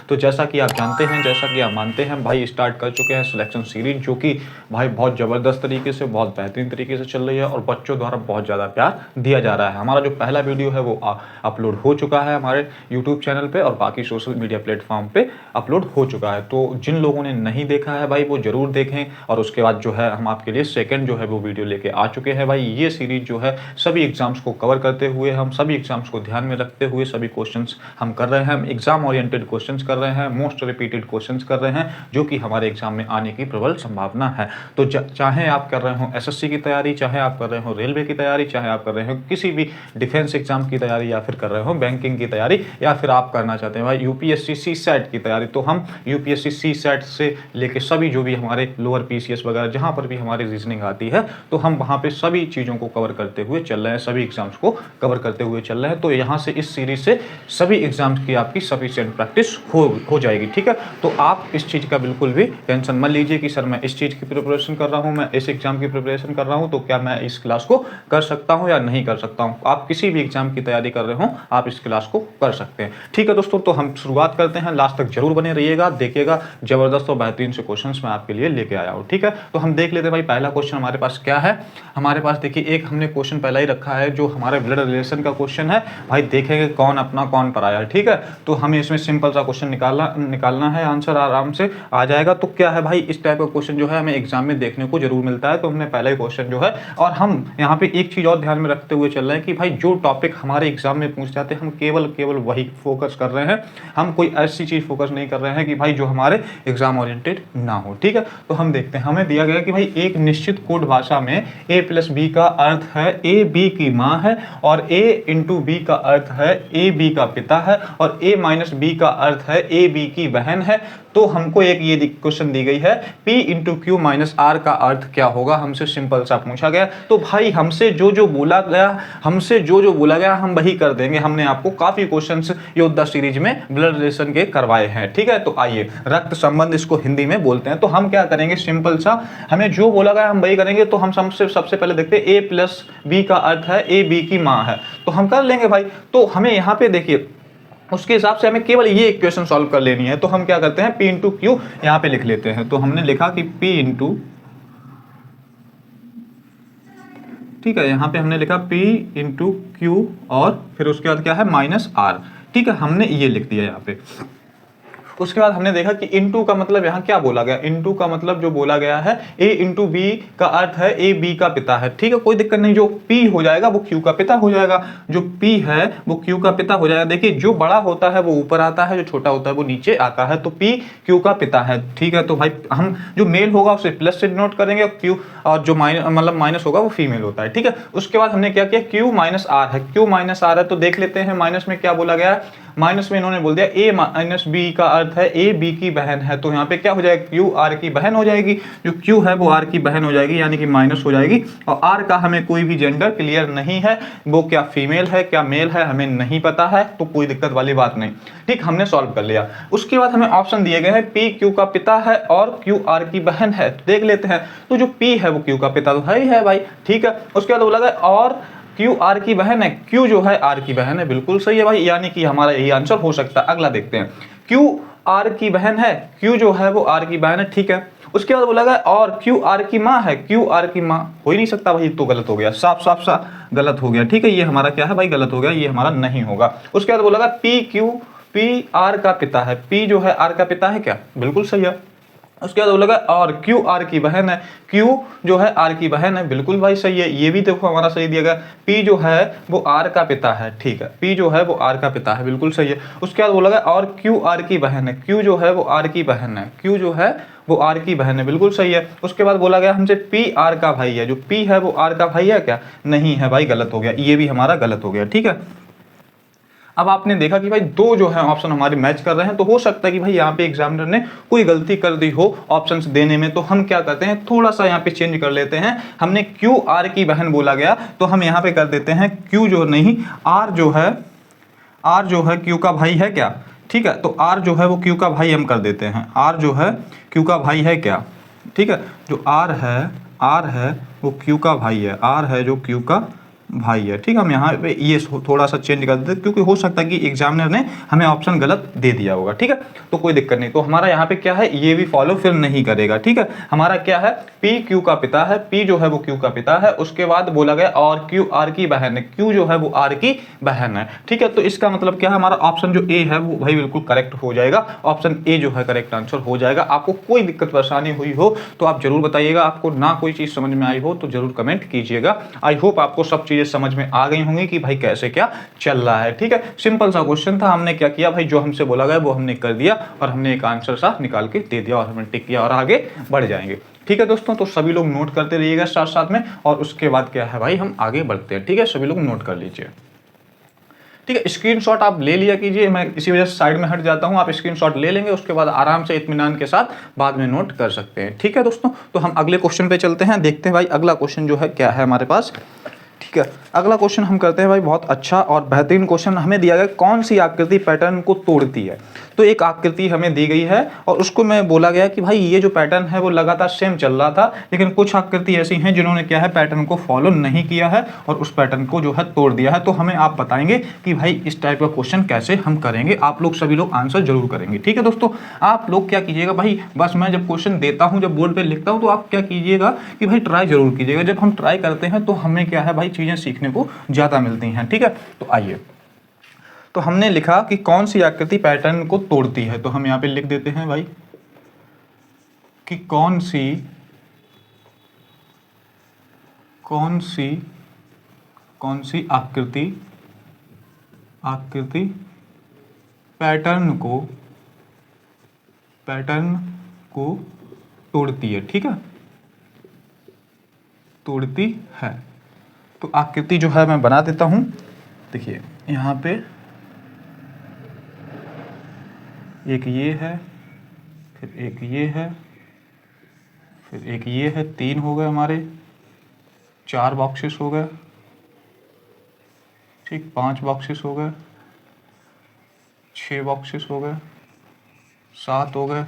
तो जैसा कि आप जानते हैं, जैसा कि आप मानते हैं, भाई स्टार्ट कर चुके हैं सिलेक्शन सीरीज, जो कि भाई बहुत ज़बरदस्त तरीके से, बहुत बेहतरीन तरीके से चल रही है और बच्चों द्वारा बहुत ज़्यादा प्यार दिया जा रहा है। हमारा जो पहला वीडियो है वो अपलोड हो चुका है हमारे यूट्यूब चैनल पे और बाकी सोशल मीडिया प्लेटफॉर्म पे अपलोड हो चुका है। तो जिन लोगों ने नहीं देखा है भाई वो ज़रूर देखें। और उसके बाद जो है हम आपके लिए सेकंड जो है वो वीडियो लेके आ चुके हैं। भाई ये सीरीज जो है सभी एग्जाम्स को कवर करते हुए, हम सभी एग्जाम्स को ध्यान में रखते हुए सभी क्वेश्चंस हम कर रहे हैं। हम एग्जाम ओरिएंटेड क्वेश्चंस कर रहे हैं, मोस्ट रिपीटेड क्वेश्चंस कर रहे हैं, जो कि हमारे एग्जाम में आने की प्रबल संभावना है। तो चाहे आप कर रहे हो एसएससी की तैयारी, चाहे आप कर रहे हो रेलवे की तैयारी, चाहे आप कर रहे हो किसी भी डिफेंस एग्जाम की तैयारी, या फिर कर रहे हो बैंकिंग की तैयारी, या फिर आप करना चाहते हैं भाई यूपीएससी सीसैट की तैयारी, तो हम यूपीएससी सीसैट से लेके सभी जो भी हमारे लोअर पीसीएस वगैरह जहां पर भी हमारी रीजनिंग आती है, तो हम वहां पे सभी चीज़ों को कवर करते हुए चल रहे हैं, सभी एग्जाम्स को कवर करते हुए चल रहे हैं। तो यहाँ से इस सीरीज से सभी एग्जाम्स की आपकी सफिशिएंट प्रैक्टिस हो जाएगी। ठीक है, तो आप इस चीज़ का बिल्कुल भी टेंशन मत लीजिए कि सर मैं इस चीज़ की प्रिपरेशन कर रहा हूँ, मैं इस एग्जाम की प्रिपरेशन कर रहा हूँ, तो क्या मैं इस क्लास को कर सकता हूँ या नहीं कर सकता हूँ। आप किसी भी एग्जाम की तैयारी कर रहे हो, आप इस क्लास को कर सकते हैं। ठीक है दोस्तों, तो हम शुरुआत करते हैं, लास्ट तक जरूर बने रहिएगा, देखिएगा जबरदस्त और बेहतरीन से क्वेश्चंस मैं आपके लिए लेके आया हूँ। ठीक है, तो हम देख लेते हैं भाई पहला क्वेश्चन हमारे पास क्या है। हमारे पास देखिए एक हमने क्वेश्चन पहला ही रखा है जो हमारे ब्लड रिलेशन का क्वेश्चन है। भाई देखेंगे कौन अपना कौन पराया है। ठीक है, तो हमें इसमें सिंपल सा क्वेश्चन निकालना है, आंसर आराम से आ जाएगा। तो क्या है भाई, इस टाइप का क्वेश्चन जो है हमें एग्जाम में देखने को जरूर मिलता है। तो हमने पहला ही क्वेश्चन जो है, और हम यहाँ पे एक चीज और ध्यान में रखते हुए चल रहे हैं कि भाई जो टॉपिक हमारे एग्जाम में पूछ जाते हैं हम केवल वही फोकस कर रहे हैं। हम कोई ऐसी चीज फोकस नहीं कर रहे हैं कि भाई जो हमारे एग्जाम ओरिएंटेड ना हो। ठीक है, तो हम देखते हैं, हमें दिया गया कि भाई एक निश्चित कोड भाषा में a प्लस बी का अर्थ है a b की माँ है, और a इंटू बी का अर्थ है a b का पिता है, और a माइनस बी का अर्थ है a b की बहन है। तो हमको एक ये क्वेश्चन दी गई है, p into Q minus R का अर्थ क्या होगा, हमसे सिंपल सा पूछा गया। तो भाई हमसे जो जो बोला गया हम वही कर देंगे। हमने आपको काफी क्वेश्चंस योद्धा सीरीज में ब्लड रिलेशन के करवाए हैं। ठीक है, तो आइए, रक्त संबंध इसको हिंदी में बोलते हैं। तो हम क्या करेंगे, सिंपल सा हमें जो बोला गया हम वही करेंगे। तो हम सबसे पहले देखते हैं a प्लस बी का अर्थ है a b की माँ है, तो हम कर लेंगे भाई। तो हमें यहाँ पे देखिए उसके हिसाब से हमें केवल ये इक्वेशन सॉल्व कर लेनी है। तो हम क्या करते हैं, p इंटू क्यू यहाँ पे लिख लेते हैं। तो हमने लिखा कि p इंटू, ठीक है, यहाँ पे हमने लिखा p इंटू क्यू, और फिर उसके बाद क्या है माइनस आर। ठीक है, हमने ये लिख दिया यहाँ पे। उसके बाद हमने देखा कि इनटू का मतलब यहाँ क्या बोला गया, इनटू का मतलब जो बोला गया है a इंटू बी का अर्थ है a b का पिता है। ठीक है, कोई दिक्कत नहीं, जो p हो जाएगा वो q का पिता हो जाएगा, जो p है वो q का पिता हो जाएगा। देखिए जो बड़ा होता है वो ऊपर आता है, जो छोटा होता है वो नीचे आता है। तो p q का पिता है। ठीक है, तो भाई हम जो मेल होगा उसे प्लस से डिनोट करेंगे, q और जो माइनस होगा वो फीमेल होता है। ठीक है, उसके बाद हमने क्या किया, q माइनस आर है, q माइनस आर है। तो देख लेते हैं माइनस में क्या बोला गया है। माइनस में इन्होंने बोल दिया a माइनस बी का अर्थ है a b की बहन है। तो यहाँ पे क्या हो जाएगा, q r की बहन हो जाएगी, जो q है वो r की बहन हो जाएगी, यानी कि माइनस हो जाएगी। और r का हमें कोई भी जेंडर क्लियर नहीं है, वो क्या फीमेल है क्या मेल है हमें नहीं पता है, तो कोई दिक्कत वाली बात नहीं। ठीक, हमने सॉल्व कर लिया। उसके बाद हमें ऑप्शन दिए गए हैं p q का पिता है और q r की बहन है। देख लेते हैं, तो जो p है वो q का पिता तो है भाई। ठीक है, उसके बाद बोला गया और Q R की बहन है, Q जो है R की बहन है, बिल्कुल सही है भाई, यानी कि हमारा यही आंसर हो सकता है। अगला देखते हैं, Q R की बहन है, Q जो है वो R की बहन है। ठीक है, उसके बाद बोला गया और Q R की माँ है, Q R की माँ हो ही नहीं सकता भाई, तो गलत हो गया, साफ सा गलत हो गया। ठीक है, ये हमारा क्या है भाई, गलत हो गया, ये हमारा नहीं होगा। उसके बाद बोला गया P R का पिता है, P जो है R का पिता है क्या, बिल्कुल सही है। उसके बाद बोला और Q R की बहन है, Q जो है R की बहन है, बिल्कुल भाई सही है। ये भी देखो हमारा सही दिया गया, P जो है वो R का पिता है। ठीक है, P जो है वो R का पिता है, बिल्कुल सही है। उसके बाद बोला और Q R की बहन है, Q जो है वो R की बहन है, Q जो है वो R की बहन है, बिल्कुल सही है। उसके बाद बोला गया हमसे P R का भाई है, जो P है वो R का भाई है क्या, नहीं है भाई, गलत हो गया, ये भी हमारा गलत हो गया। ठीक है, अब आपने देखा कि भाई दो जो है ऑप्शन हमारे मैच कर रहे हैं, तो हो सकता है कि भाई यहाँ पे एग्जामिनर ने कोई गलती कर दी हो ऑप्शंस देने में। तो हम क्या करते हैं, थोड़ा सा यहाँ पे चेंज कर लेते हैं। हमने क्यू आर की बहन बोला गया, तो हम यहाँ पे कर देते हैं क्यू जो नहीं, आर जो है क्यू का भाई है क्या। ठीक है, तो आर जो है वो क्यू का भाई हम कर देते हैं, आर जो है क्यू का भाई है क्या। ठीक है, जो आर है वो क्यू का भाई है, आर है जो क्यू का भाई है। ठीक है, हम यहाँ पे ये थोड़ा सा चेंज कर देते हैं, क्योंकि हो सकता है कि एग्जामिनर ने हमें ऑप्शन गलत दे दिया होगा। ठीक है, तो कोई दिक्कत नहीं। तो हमारा यहाँ पे क्या है, ये भी फॉलो फिर नहीं करेगा। ठीक है, हमारा क्या है, पी क्यू का पिता है, पी जो है वो क्यू का पिता है, उसके बाद बोला गया और क्यू आर की बहन है, क्यू जो है वो आर की बहन है। ठीक है, तो इसका मतलब क्या है, हमारा ऑप्शन जो ए है वो भाई बिल्कुल करेक्ट हो जाएगा। ऑप्शन ए जो है करेक्ट आंसर हो जाएगा। आपको कोई दिक्कत परेशानी हुई हो तो आप जरूर बताइएगा। आपको ना कोई चीज समझ में आई हो तो जरूर कमेंट कीजिएगा। आई होप आपको सब चीजें समझ में आ गई होंगी कि भाई कैसे क्या चल रहा है। ठीक है, सिंपल सा क्वेश्चन था। हमने क्या किया भाई, जो हमसे बोला गया वो हमने कर दिया और हमने एक आंसर सा निकाल के दे दिया और हमने टिक किया और आगे बढ़ जाएंगे। ठीक है दोस्तों, तो सभी लोग नोट करते रहिएगा साथ साथ में, और उसके बाद क्या है भाई, हम आगे बढ़ते हैं। ठीक है, सभी लोग नोट कर लीजिए। ठीक है, स्क्रीनशॉट आप ले लिया कीजिए। मैं इसी वजह से साइड में हट जाता हूं, आप स्क्रीनशॉट ले लेंगे, उसके बाद आराम से इत्मीनान के साथ बाद में नोट कर सकते हैं। ठीक है दोस्तों, तो हम अगले क्वेश्चन पे चलते हैं, देखते हैं भाई अगला क्वेश्चन जो है क्या है हमारे पास। ठीक है, अगला क्वेश्चन हम करते हैं भाई, बहुत अच्छा और बेहतरीन क्वेश्चन हमें दिया गया, कौन सी आकृति पैटर्न को तोड़ती है। तो एक आकृति हमें दी गई है और उसको मैं बोला गया कि भाई ये जो पैटर्न है वो लगातार सेम चल रहा था, लेकिन कुछ आकृति ऐसी हैं जिन्होंने क्या है, पैटर्न को फॉलो नहीं किया है और उस पैटर्न को जो है तोड़ दिया है। तो हमें आप बताएंगे कि भाई इस टाइप का क्वेश्चन कैसे हम करेंगे। आप लोग सभी लोग आंसर जरूर करेंगे। ठीक है दोस्तों, आप लोग क्या कीजिएगा भाई, बस मैं जब क्वेश्चन देता हूँ, जब बोर्ड पर लिखता हूँ, तो आप क्या कीजिएगा कि भाई ट्राई जरूर कीजिएगा। जब हम ट्राई करते हैं तो हमें क्या है भाई, चीज़ें सीखने को ज़्यादा मिलती हैं। ठीक है, तो आइए, तो हमने लिखा कि कौन सी आकृति पैटर्न को तोड़ती है, तो हम यहाँ पे लिख देते हैं भाई कि कौन सी आकृति पैटर्न को तोड़ती है। ठीक है, तोड़ती है। तो आकृति जो है मैं बना देता हूं। देखिए यहाँ पे एक ये है, फिर एक ये है, फिर एक ये है, 3 हो गए हमारे, 4 बॉक्सेस हो गए। ठीक, 5 बॉक्सेस हो गए, 6 बॉक्सेस हो गए, 7 हो गए,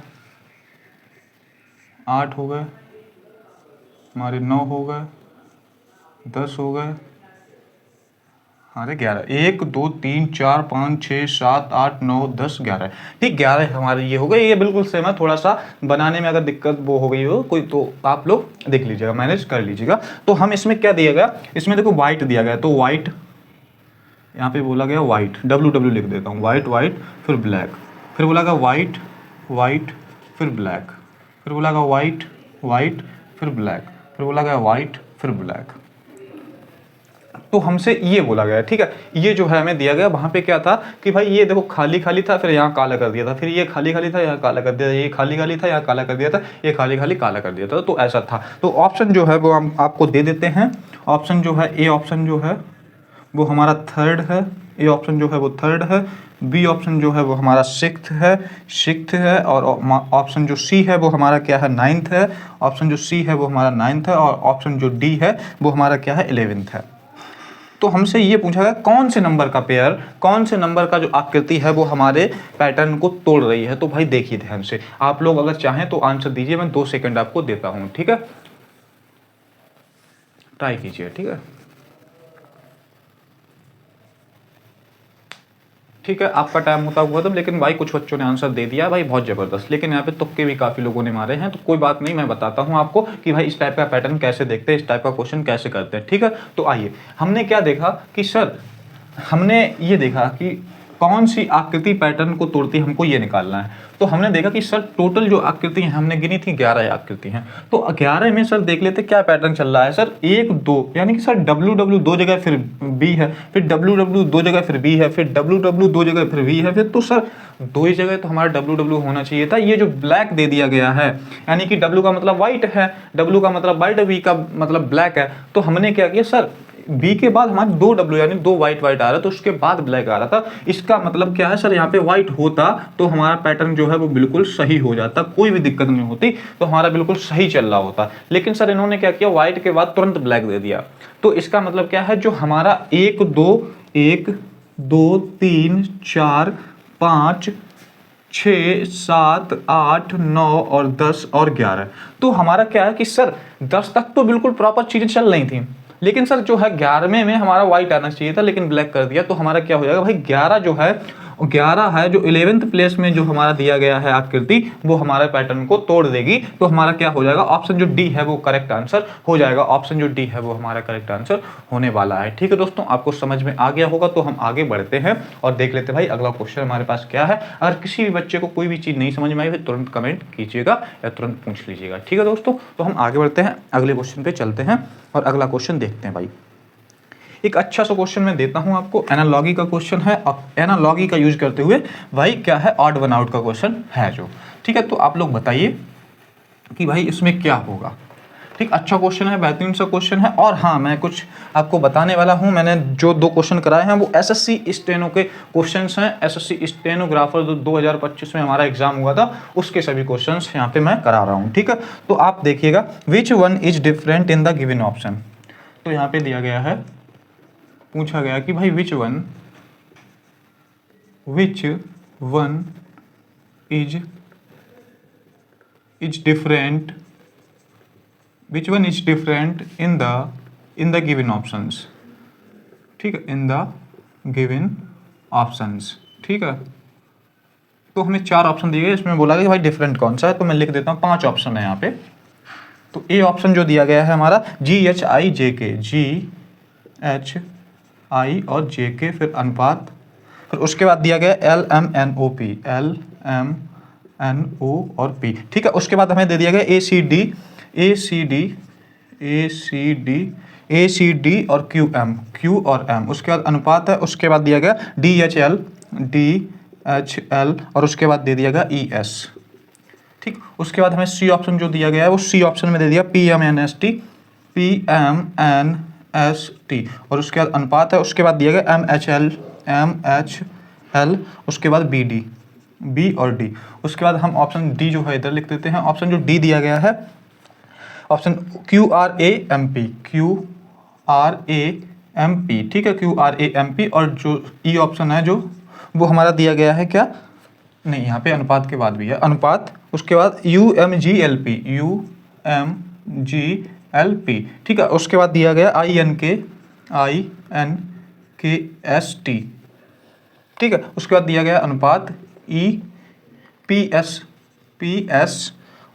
8 हो गए हमारे, 9 हो गए, 10 हो गए, हमारे 11। 1 2 3 4 5 6 7 8 9 10 11। ठीक, 11 हमारे ये हो गए। ये बिल्कुल सेम है, थोड़ा सा बनाने में अगर दिक्कत वो हो गई हो कोई तो आप लोग देख लीजिएगा, मैनेज कर लीजिएगा। तो हम इसमें क्या दिया गया, इसमें देखो वाइट दिया गया, तो वाइट यहाँ पे बोला गया वाइट, WW लिख देता हूँ, वाइट वाइट फिर ब्लैक, फिर बोला गया वाइट वाइट फिर ब्लैक, फिर बोला गया वाइट वाइट फिर ब्लैक, फिर बोला गया वाइट फिर ब्लैक। तो हमसे ये बोला गया। ठीक है, ये जो है हमें दिया गया, वहाँ पे क्या था कि भाई ये देखो खाली खाली था, फिर यहाँ काला कर दिया था, फिर ये खाली खाली था, यहाँ काला कर दिया था, ये खाली खाली था, यहाँ काला कर दिया था, ये खाली खाली काला कर दिया था। तो ऐसा था। तो ऑप्शन जो है वो हम आपको दे देते हैं। ऑप्शन जो है, ए ऑप्शन जो है वो हमारा 3rd है, ए ऑप्शन जो है वो 3rd है, बी ऑप्शन जो है वो हमारा 6th है, और ऑप्शन जो सी है वो हमारा क्या है, 9th है। ऑप्शन जो सी है वो हमारा 9th है, और ऑप्शन जो डी है वो हमारा क्या है, 11th है। तो हमसे ये पूछा गया कौन से नंबर का पेयर, कौन से नंबर का जो आकृति है वो हमारे पैटर्न को तोड़ रही है। तो भाई देखिए ध्यान से, आप लोग अगर चाहें तो आंसर दीजिए, मैं 2 सेकंड आपको देता हूं। ठीक है, ट्राई कीजिए। ठीक है, ठीक है, आपका टाइम होता हुआ था, लेकिन भाई कुछ बच्चों ने आंसर दे दिया भाई, बहुत ज़बरदस्त। लेकिन यहाँ पे तुक्के भी काफ़ी लोगों ने मारे हैं, तो कोई बात नहीं, मैं बताता हूँ आपको कि भाई इस टाइप का पैटर्न कैसे देखते हैं, इस टाइप का क्वेश्चन कैसे करते हैं। ठीक है, तो आइए, हमने क्या देखा कि सर, हमने ये देखा कि कौन सी आकृति पैटर्न को तोड़ती है, हमको ये निकालना है। तो हमने देखा कि सर टोटल जो आकृति हैं हमने गिनी थी 11 आकृति हैं। तो 11 में सर देख लेते क्या पैटर्न चल रहा है। सर 1 2, यानी कि सर WW 2 जगह फिर B है, फिर WW 2 जगह फिर B है, फिर WW 2 जगह फिर V है, फिर तो सर 2 ही जगह तो हमारा WW होना चाहिए था। ये जो ब्लैक दे दिया गया है, यानी कि W का मतलब व्हाइट है, W का मतलब व्हाइट है, V का मतलब ब्लैक है। तो हमने क्या किया सर, बी के बाद हमारे 2 W यानी 2 व्हाइट व्हाइट आ रहा था, उसके बाद ब्लैक आ रहा था। इसका मतलब क्या है सर, यहाँ पे व्हाइट होता तो हमारा पैटर्न जो है वो बिल्कुल सही हो जाता, कोई भी दिक्कत नहीं होती, तो हमारा बिल्कुल सही चल रहा होता। लेकिन सर इन्होंने क्या किया, व्हाइट के बाद तुरंत ब्लैक दे दिया। तो इसका मतलब क्या है, जो हमारा 1 2 3 4 5 6 7 8 9 और 10 और 11, तो हमारा क्या है कि सर 10 तक तो बिल्कुल प्रॉपर चीजें चल रही थी, लेकिन सर जो है 11वें में हमारा व्हाइट आना चाहिए था, लेकिन ब्लैक कर दिया, तो हमारा क्या हो जाएगा भाई 11 जो है 11 है जो 11th प्लेस में जो हमारा दिया गया है आकृति, वो हमारे पैटर्न को तोड़ देगी। तो हमारा क्या हो जाएगा, ऑप्शन जो डी है वो करेक्ट आंसर हो जाएगा। ऑप्शन जो डी है वो हमारा करेक्ट आंसर होने वाला है। ठीक है दोस्तों, आपको समझ में आ गया होगा, तो हम आगे बढ़ते हैं और देख लेते हैं भाई अगला क्वेश्चन हमारे पास क्या है। अगर किसी भी बच्चे को कोई भी चीज़ नहीं समझ में आई तो तुरंत कमेंट कीजिएगा या तुरंत पूछ लीजिएगा। ठीक है दोस्तों, तो हम आगे बढ़ते हैं, अगले क्वेश्चन पे चलते हैं और अगला क्वेश्चन देखते हैं भाई। एक अच्छा सा क्वेश्चन मैं देता हूं आपको, एनालॉगी का क्वेश्चन है और एनालॉगी का यूज करते हुए भाई क्या है, ऑड वन आउट का क्वेश्चन है जो। ठीक है, तो आप लोग बताइए कि भाई इसमें क्या होगा। ठीक, अच्छा क्वेश्चन है, बेहतरीन सा क्वेश्चन है। और हाँ, मैं कुछ आपको बताने वाला हूँ। मैंने जो 2 क्वेश्चन कराए हैं वो एसएससी स्टेनो के क्वेश्चंस हैं। एसएससी स्टेनोग्राफर 2025 में हमारा एग्जाम हुआ था, उसके सभी क्वेश्चंस यहाँ पे मैं करा रहा हूँ। ठीक है, तो आप देखिएगा, which one is different in the given option. तो यहाँ पे दिया गया है, पूछा गया कि भाई which one is different in the given options. ठीक है, इन द गिवन ऑप्शंस। ठीक है, तो हमें 4 ऑप्शन दिए गए, इसमें बोला गया कि भाई डिफरेंट कौन सा है, तो मैं लिख देता हूँ 5 ऑप्शन है यहाँ पे। तो ए ऑप्शन जो दिया गया है हमारा GHI और JK, फिर अनुपात, फिर उसके बाद दिया गया LMNOP और P। ठीक है, उसके बाद हमें दे दिया गया ACD और Q और M। उसके बाद अनुपात है, उसके बाद दिया गया DHL और उसके बाद दे दिया गया ES। ठीक, उसके बाद हमें C ऑप्शन जो दिया गया है वो C ऑप्शन में दे दिया PMNST और उसके बाद अनुपात है, उसके बाद दिया गया MHL, उसके बाद B और D। उसके बाद हम ऑप्शन D जो है इधर लिख देते हैं। ऑप्शन जो D दिया गया है, ऑप्शन QRAMP। ठीक है, QRAMP। और जो E ऑप्शन है जो वो हमारा दिया गया है क्या, नहीं यहाँ पे अनुपात के बाद भी है अनुपात, उसके बाद UMGLP। ठीक है, उसके बाद दिया गया INKST। ठीक है, उसके बाद दिया गया अनुपात PS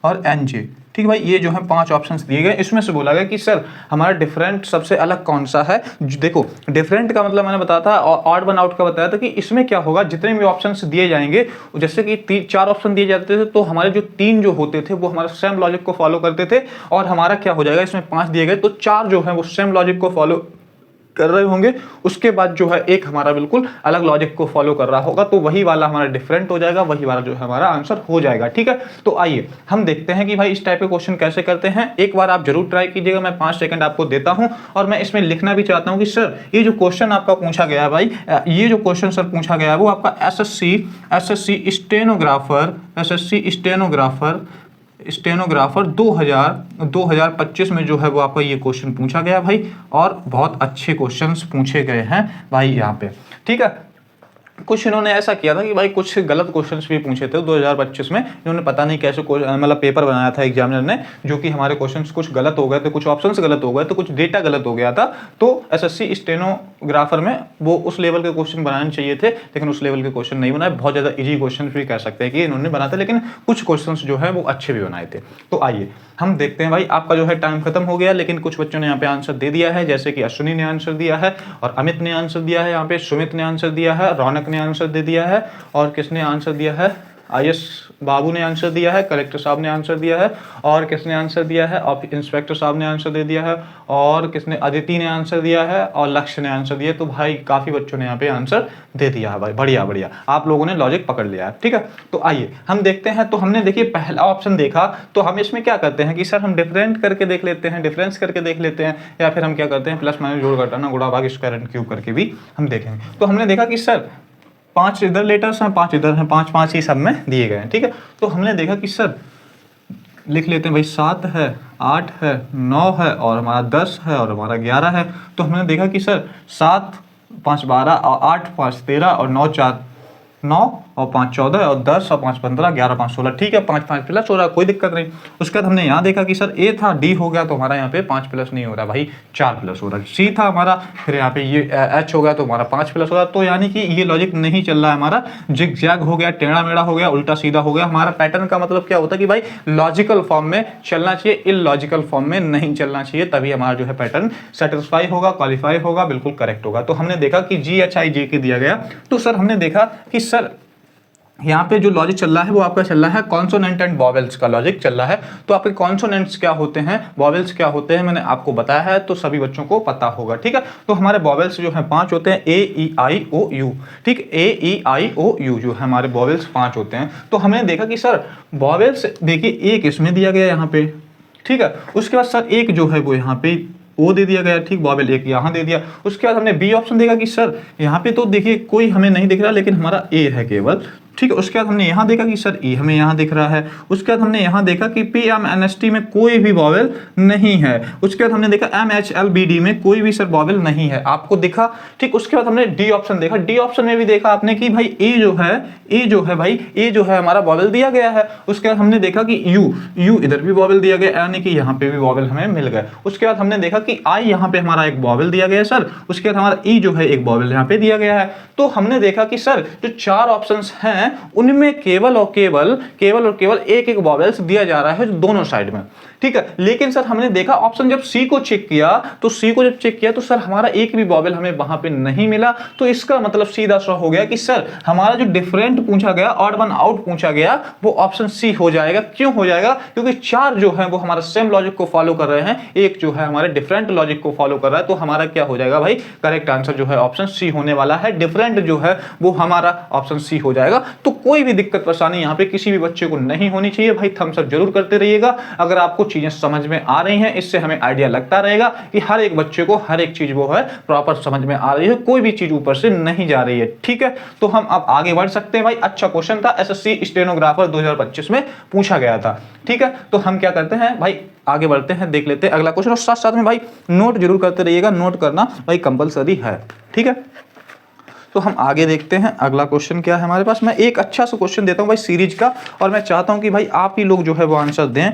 और NJ। ठीक है भाई, ये जो है 5 ऑप्शंस दिए गए। इसमें से बोला गया कि सर हमारा डिफरेंट सबसे अलग कौन सा है। देखो, डिफरेंट का मतलब मैंने बताया था और ऑड वन आउट का बताया था कि इसमें क्या होगा, जितने भी ऑप्शंस दिए जाएंगे, जैसे कि 4 ऑप्शन दिए जाते थे, तो हमारे जो 3 जो होते थे वो हमारे सेम लॉजिक को फॉलो करते थे, और हमारा क्या हो जाएगा, इसमें 5 दिए गए तो 4 जो है वो सेम लॉजिक को फॉलो कर रहे होंगे। उसके बाद जो है एक हमारा बिल्कुल अलग लॉजिक को फॉलो कर रहा होगा, तो वही वाला हमारा डिफरेंट हो जाएगा, वही वाला जो है हमारा आंसर हो जाएगा। ठीक है, तो आइए हम देखते हैं कि भाई इस टाइप के क्वेश्चन कैसे करते हैं। एक बार आप जरूर ट्राई कीजिएगा, मैं 5 सेकंड आपको देता हूं और मैं इसमें लिखना भी चाहता हूं कि सर ये जो क्वेश्चन आपका पूछा गया है भाई, ये जो क्वेश्चन सर पूछा गया है वो आपका एसएससी स्टेनोग्राफर 2025 में जो है वो आपका ये क्वेश्चन पूछा गया भाई, और बहुत अच्छे क्वेश्चंस पूछे गए हैं भाई यहाँ पे। ठीक है, कुछ इन्होंने ऐसा किया था कि भाई कुछ गलत क्वेश्चंस भी पूछे थे 2025 में। इन्होंने पता नहीं कैसे मतलब पेपर बनाया था एग्जामिनर ने, जो कि हमारे क्वेश्चंस कुछ गलत हो गए थे, कुछ ऑप्शंस गलत हो गए, तो कुछ डेटा गलत हो गया था। तो एसएससी स्टेनोग्राफर में वो उस लेवल के क्वेश्चन बनाने चाहिए थे, लेकिन उस लेवल के क्वेश्चन नहीं बनाए। बहुत ज़्यादा ईजी क्वेश्चन भी कह सकते हैं कि इन्होंने बनाया था, लेकिन कुछ क्वेश्चन जो है वो अच्छे भी बनाए थे। तो आइए हम देखते हैं भाई, आपका जो है टाइम खत्म हो गया, लेकिन कुछ बच्चों ने यहाँ पे आंसर दे दिया है, जैसे कि अश्विनी ने आंसर दिया है और अमित ने आंसर दिया है, यहाँ पे सुमित ने आंसर दिया है, रौनक ने आंसर दे दिया है, और किसने आंसर दिया है, आईएस बाबू ने आंसर दिया है, कलेक्टर साहब ने आंसर दिया है, और किसने आंसर दिया है, और इंस्पेक्टर साहब ने आंसर दे दिया है, और किसने, अदिति ने आंसर दिया है, और लक्ष्य ने आंसर दिया। तो भाई काफ़ी बच्चों ने यहाँ पे आंसर दे दिया है भाई, बढ़िया बढ़िया, आप लोगों ने लॉजिक पकड़ लिया है। ठीक है, तो आइए हम देखते हैं। तो हमने देखिए पहला ऑप्शन देखा, तो हम इसमें क्या करते हैं कि सर हम डिफरेंट करके देख लेते हैं, डिफरेंस करके देख लेते हैं, या फिर हम क्या करते हैं प्लस माइनस जोड़ घटाना गुणा भाग स्क्वायर एंड क्यूब करके भी हम देखेंगे। तो हमने देखा कि सर 5 इधर लेटर्स हैं, 5 इधर हैं, 5 ही सब में दिए गए हैं। ठीक है, तो हमने देखा कि सर लिख लेते हैं भाई 7 है, 8 है, 9 है, और हमारा 10 है, और हमारा 11 है। तो हमने देखा कि सर 7 5 12 और 8 5 13 और 9 4 9 और 5 14 और 10 और 5 15 11 5 16, ठीक है 5 5 प्लस हो रहा है, कोई दिक्कत नहीं। उसके बाद हमने यहाँ देखा कि सर ए था डी हो गया, तो हमारा यहाँ पे 5 प्लस नहीं हो रहा भाई, 4 प्लस हो रहा है। सी था हमारा, फिर यहाँ पे ये एच हो गया तो हमारा 5 प्लस हो रहा, तो यानी कि ये लॉजिक नहीं चल रहा है हमारा, जिग जैग हो गया, टेढ़ा मेढ़ा हो गया, उल्टा सीधा हो गया। हमारा पैटर्न का मतलब क्या होता है कि भाई लॉजिकल फॉर्म में चलना चाहिए, इलॉजिकल फॉर्म में नहीं चलना चाहिए, तभी हमारा जो है पैटर्न सेटिस्फाई होगा, क्वालिफाई होगा, बिल्कुल करेक्ट होगा। तो हमने देखा कि जी एच आई जे के दिया गया, तो सर हमने देखा कि सर यहाँ पे जो लॉजिक चल रहा है वो आपका चल रहा है कॉन्सोनेंट एंड वॉवेल्स का लॉजिक चल रहा है। तो आपके कॉन्सोनेंट्स क्या होते हैं, वॉवेल्स क्या होते हैं, मैंने आपको बताया है, तो सभी बच्चों को पता होगा, ठीक है। तो हमारे वॉवेल्स जो है 5 होते हैं, ए ई आई ओ यू, ठीक, ए ई आई ओ यू जो है हमारे वॉवेल्स 5 होते हैं। तो हमने देखा कि सर वॉवेल्स देखिए एक इसमें दिया गया यहाँ पे, ठीक है, उसके बाद सर एक जो है वो यहाँ पे ओ दे दिया गया, ठीक, वॉवेल एक यहाँ दे दिया। उसके बाद हमने बी ऑप्शन देखा कि सर यहाँ पे तो देखिए कोई हमें नहीं दिख रहा, लेकिन हमारा ए है केवल, ठीक है। उसके बाद हमने यहाँ देखा कि सर ई हमें यहाँ दिख रहा है। उसके बाद हमने यहाँ देखा कि P M N S T में कोई भी वॉवेल नहीं है। उसके बाद हमने देखा M H L B D में कोई भी सर वॉवेल नहीं है, आपको दिखा, ठीक। उसके बाद हमने डी ऑप्शन देखा, डी ऑप्शन में भी देखा आपने कि भाई ए जो है भाई ए जो है हमारा वॉवेल दिया गया है। उसके बाद हमने देखा कि यू इधर भी वॉवेल दिया गया, यानी कि यहाँ पे भी वॉवेल हमें मिल गए। उसके बाद हमने देखा कि आई यहाँ पे हमारा एक वॉवेल दिया गया है सर। उसके बाद हमारा ई जो है एक वॉवेल यहाँ पे दिया गया है। तो हमने देखा कि सर जो 4 ऑप्शंस हैं उनमें केवल और केवल एक एक वॉवेल्स दिया जा रहा है दोनों साइड में, ठीक है। लेकिन सर हमने देखा ऑप्शन जब सी को चेक किया, तो सी को जब चेक किया तो सर हमारा एक भी वॉवेल हमें वहां पे नहीं मिला। तो इसका मतलब सीधा सा हो गया कि सर हमारा जो डिफरेंट पूछा गया, ऑड वन आउट पूछा गया, वो ऑप्शन सी हो जाएगा। क्यों हो जाएगा? क्योंकि 4 जो है वो हमारा सेम लॉजिक को फॉलो कर रहे हैं, एक जो है हमारे डिफरेंट लॉजिक को फॉलो कर रहा है। तो हमारा क्या हो जाएगा भाई, करेक्ट आंसर जो है ऑप्शन सी होने वाला है। डिफरेंट जो है वो हमारा ऑप्शन सी हो जाएगा। तो कोई भी दिक्कत परेशानी यहाँ पे किसी भी बच्चे को नहीं होनी चाहिए भाई। थम्स अप जरूर करते रहिएगा अगर आपको चीजें समझ में आ रही हैं। इससे हमें आइडिया लगता रहेगा कि हर एक बच्चे को हर एक चीज वो है प्रॉपर समझ में आ रही है, कोई भी चीज ऊपर से नहीं जा रही है, ठीक है। तो हम अब आगे बढ़ सकते हैं भाई। अच्छा क्वेश्चन था, एसएससी स्टेनोग्राफर 2025 में पूछा गया था, ठीक है। तो हम क्या करते हैं भाई, आगे बढ़ते हैं, देख लेते हैं अगला क्वेश्चन। और साथ साथ में भाई नोट जरूर करते रहिएगा, नोट करना भाई कंपलसरी है, ठीक है। तो हम आगे देखते हैं अगला क्वेश्चन क्या है हमारे पास। मैं एक अच्छा सा क्वेश्चन देता हूं भाई सीरीज का, और मैं चाहता हूं कि भाई आप ही लोग जो है वो आंसर दें,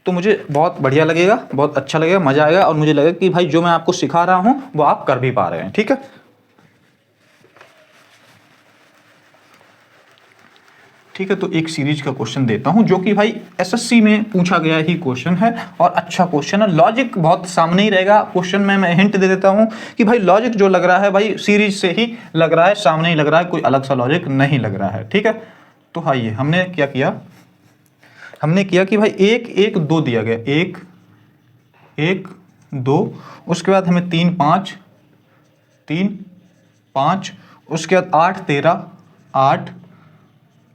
तो मुझे बहुत बढ़िया लगेगा, बहुत अच्छा लगेगा, मजा आएगा, और मुझे लगेगा कि भाई जो मैं आपको सिखा रहा हूं वो आप कर भी पा रहे हैं, ठीक है। ठीक है, तो एक सीरीज का क्वेश्चन देता हूं जो कि भाई एसएससी में पूछा गया ही क्वेश्चन है, और अच्छा क्वेश्चन है। लॉजिक बहुत सामने ही रहेगा क्वेश्चन में। मैं हिंट दे देता हूं कि भाई लॉजिक जो लग रहा है भाई सीरीज से ही लग रहा है, सामने ही लग रहा है, कोई अलग सा लॉजिक नहीं लग रहा है, ठीक है। तो आइए, हमने क्या किया, हमने किया कि भाई 1 1 2 दिया गया, 1 1 2, उसके बाद हमें 3 5 3 5, उसके बाद 8 13 8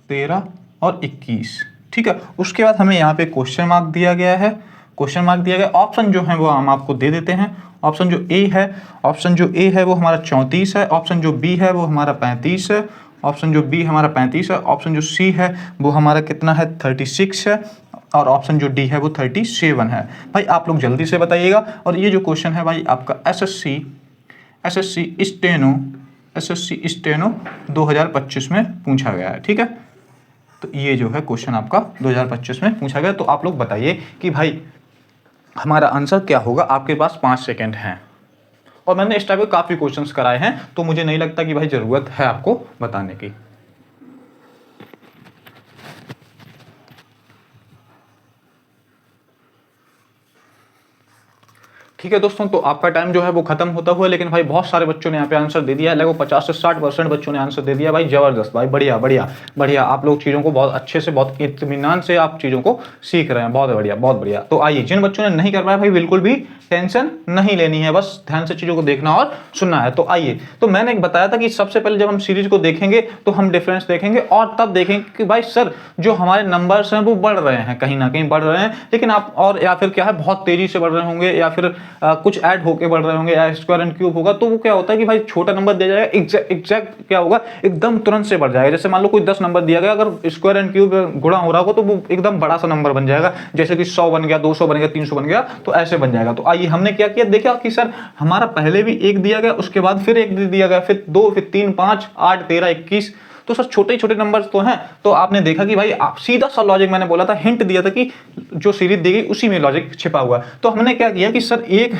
13 और 21, ठीक है। उसके बाद हमें यहाँ पे क्वेश्चन मार्क दिया गया है, क्वेश्चन मार्क दिया गया। ऑप्शन जो है वो हम आपको दे देते हैं। ऑप्शन जो ए है वो हमारा 34 है। ऑप्शन जो बी है वो हमारा 35 है। ऑप्शन जो बी हमारा 35 है। ऑप्शन जो सी है वो हमारा कितना है, 36 है। और ऑप्शन जो डी है वो 37 है। भाई आप लोग जल्दी से बताइएगा। और ये जो क्वेश्चन है भाई आपका एसएससी स्टेनो 2025 में पूछा गया है, ठीक है। तो ये जो है क्वेश्चन आपका 2025 में पूछा गया। तो आप लोग बताइए कि भाई हमारा आंसर क्या होगा। आपके पास 5 सेकंड हैं, और मैंने इस टाइप के काफ़ी क्वेश्चंस कराए हैं, तो मुझे नहीं लगता कि भाई ज़रूरत है आपको बताने की। ठीक है दोस्तों, तो आपका टाइम जो है वो खत्म होता हुआ, लेकिन भाई बहुत सारे बच्चों ने यहाँ पे आंसर दे दिया है। लगभग 50 से 60% बच्चों ने आंसर दे दिया भाई। जबरदस्त भाई, बढ़िया बढ़िया बढ़िया। आप लोग चीज़ों को बहुत अच्छे से, बहुत इत्मीनान से आप चीज़ों को सीख रहे हैं। बहुत बढ़िया, बहुत बढ़िया। तो आइए, जिन बच्चों ने नहीं कर पाया भाई, बिल्कुल भी टेंशन नहीं लेनी है, बस ध्यान से चीज़ों को देखना और सुनना है। तो आइए, तो मैंने एक बताया था कि सबसे पहले जब हम सीरीज को देखेंगे तो हम डिफरेंस देखेंगे, और तब देखेंगे कि भाई सर जो हमारे नंबर्स हैं वो बढ़ रहे हैं, कहीं ना कहीं बढ़ रहे हैं, लेकिन आप और या फिर क्या है बहुत तेजी से बढ़ रहे होंगे, या फिर कुछ ऐड होके बढ़ रहे होंगे, या स्क्वायर एंड क्यूब होगा। तो वो क्या होता है कि भाई छोटा नंबर दिया जाएगा, एग्जैक्ट क्या होगा, एकदम तुरंत से बढ़ जाएगा। जैसे मान लो कोई 10 नंबर दिया गया, अगर स्क्वायर एंड क्यूब गुणा हो रहा होगा तो वो एकदम बड़ा सा नंबर बन जाएगा। जैसे कि 100 बन गया, 200 बन गया, 300 बन गया, तो ऐसे बन जाएगा। तो आइए, हमने क्या किया, देखा कि सर हमारा पहले भी 1 दिया गया, उसके बाद फिर 1 दिया गया, फिर 2, फिर 3 5 8 13 21। तो सर छोटे छोटे नंबर्स तो हैं, तो आपने देखा कि भाई आप सीधा सा लॉजिक, मैंने बोला था, हिंट दिया था कि जो सीरीज दी गई उसी में लॉजिक छिपा हुआ है। तो हमने क्या किया कि सर एक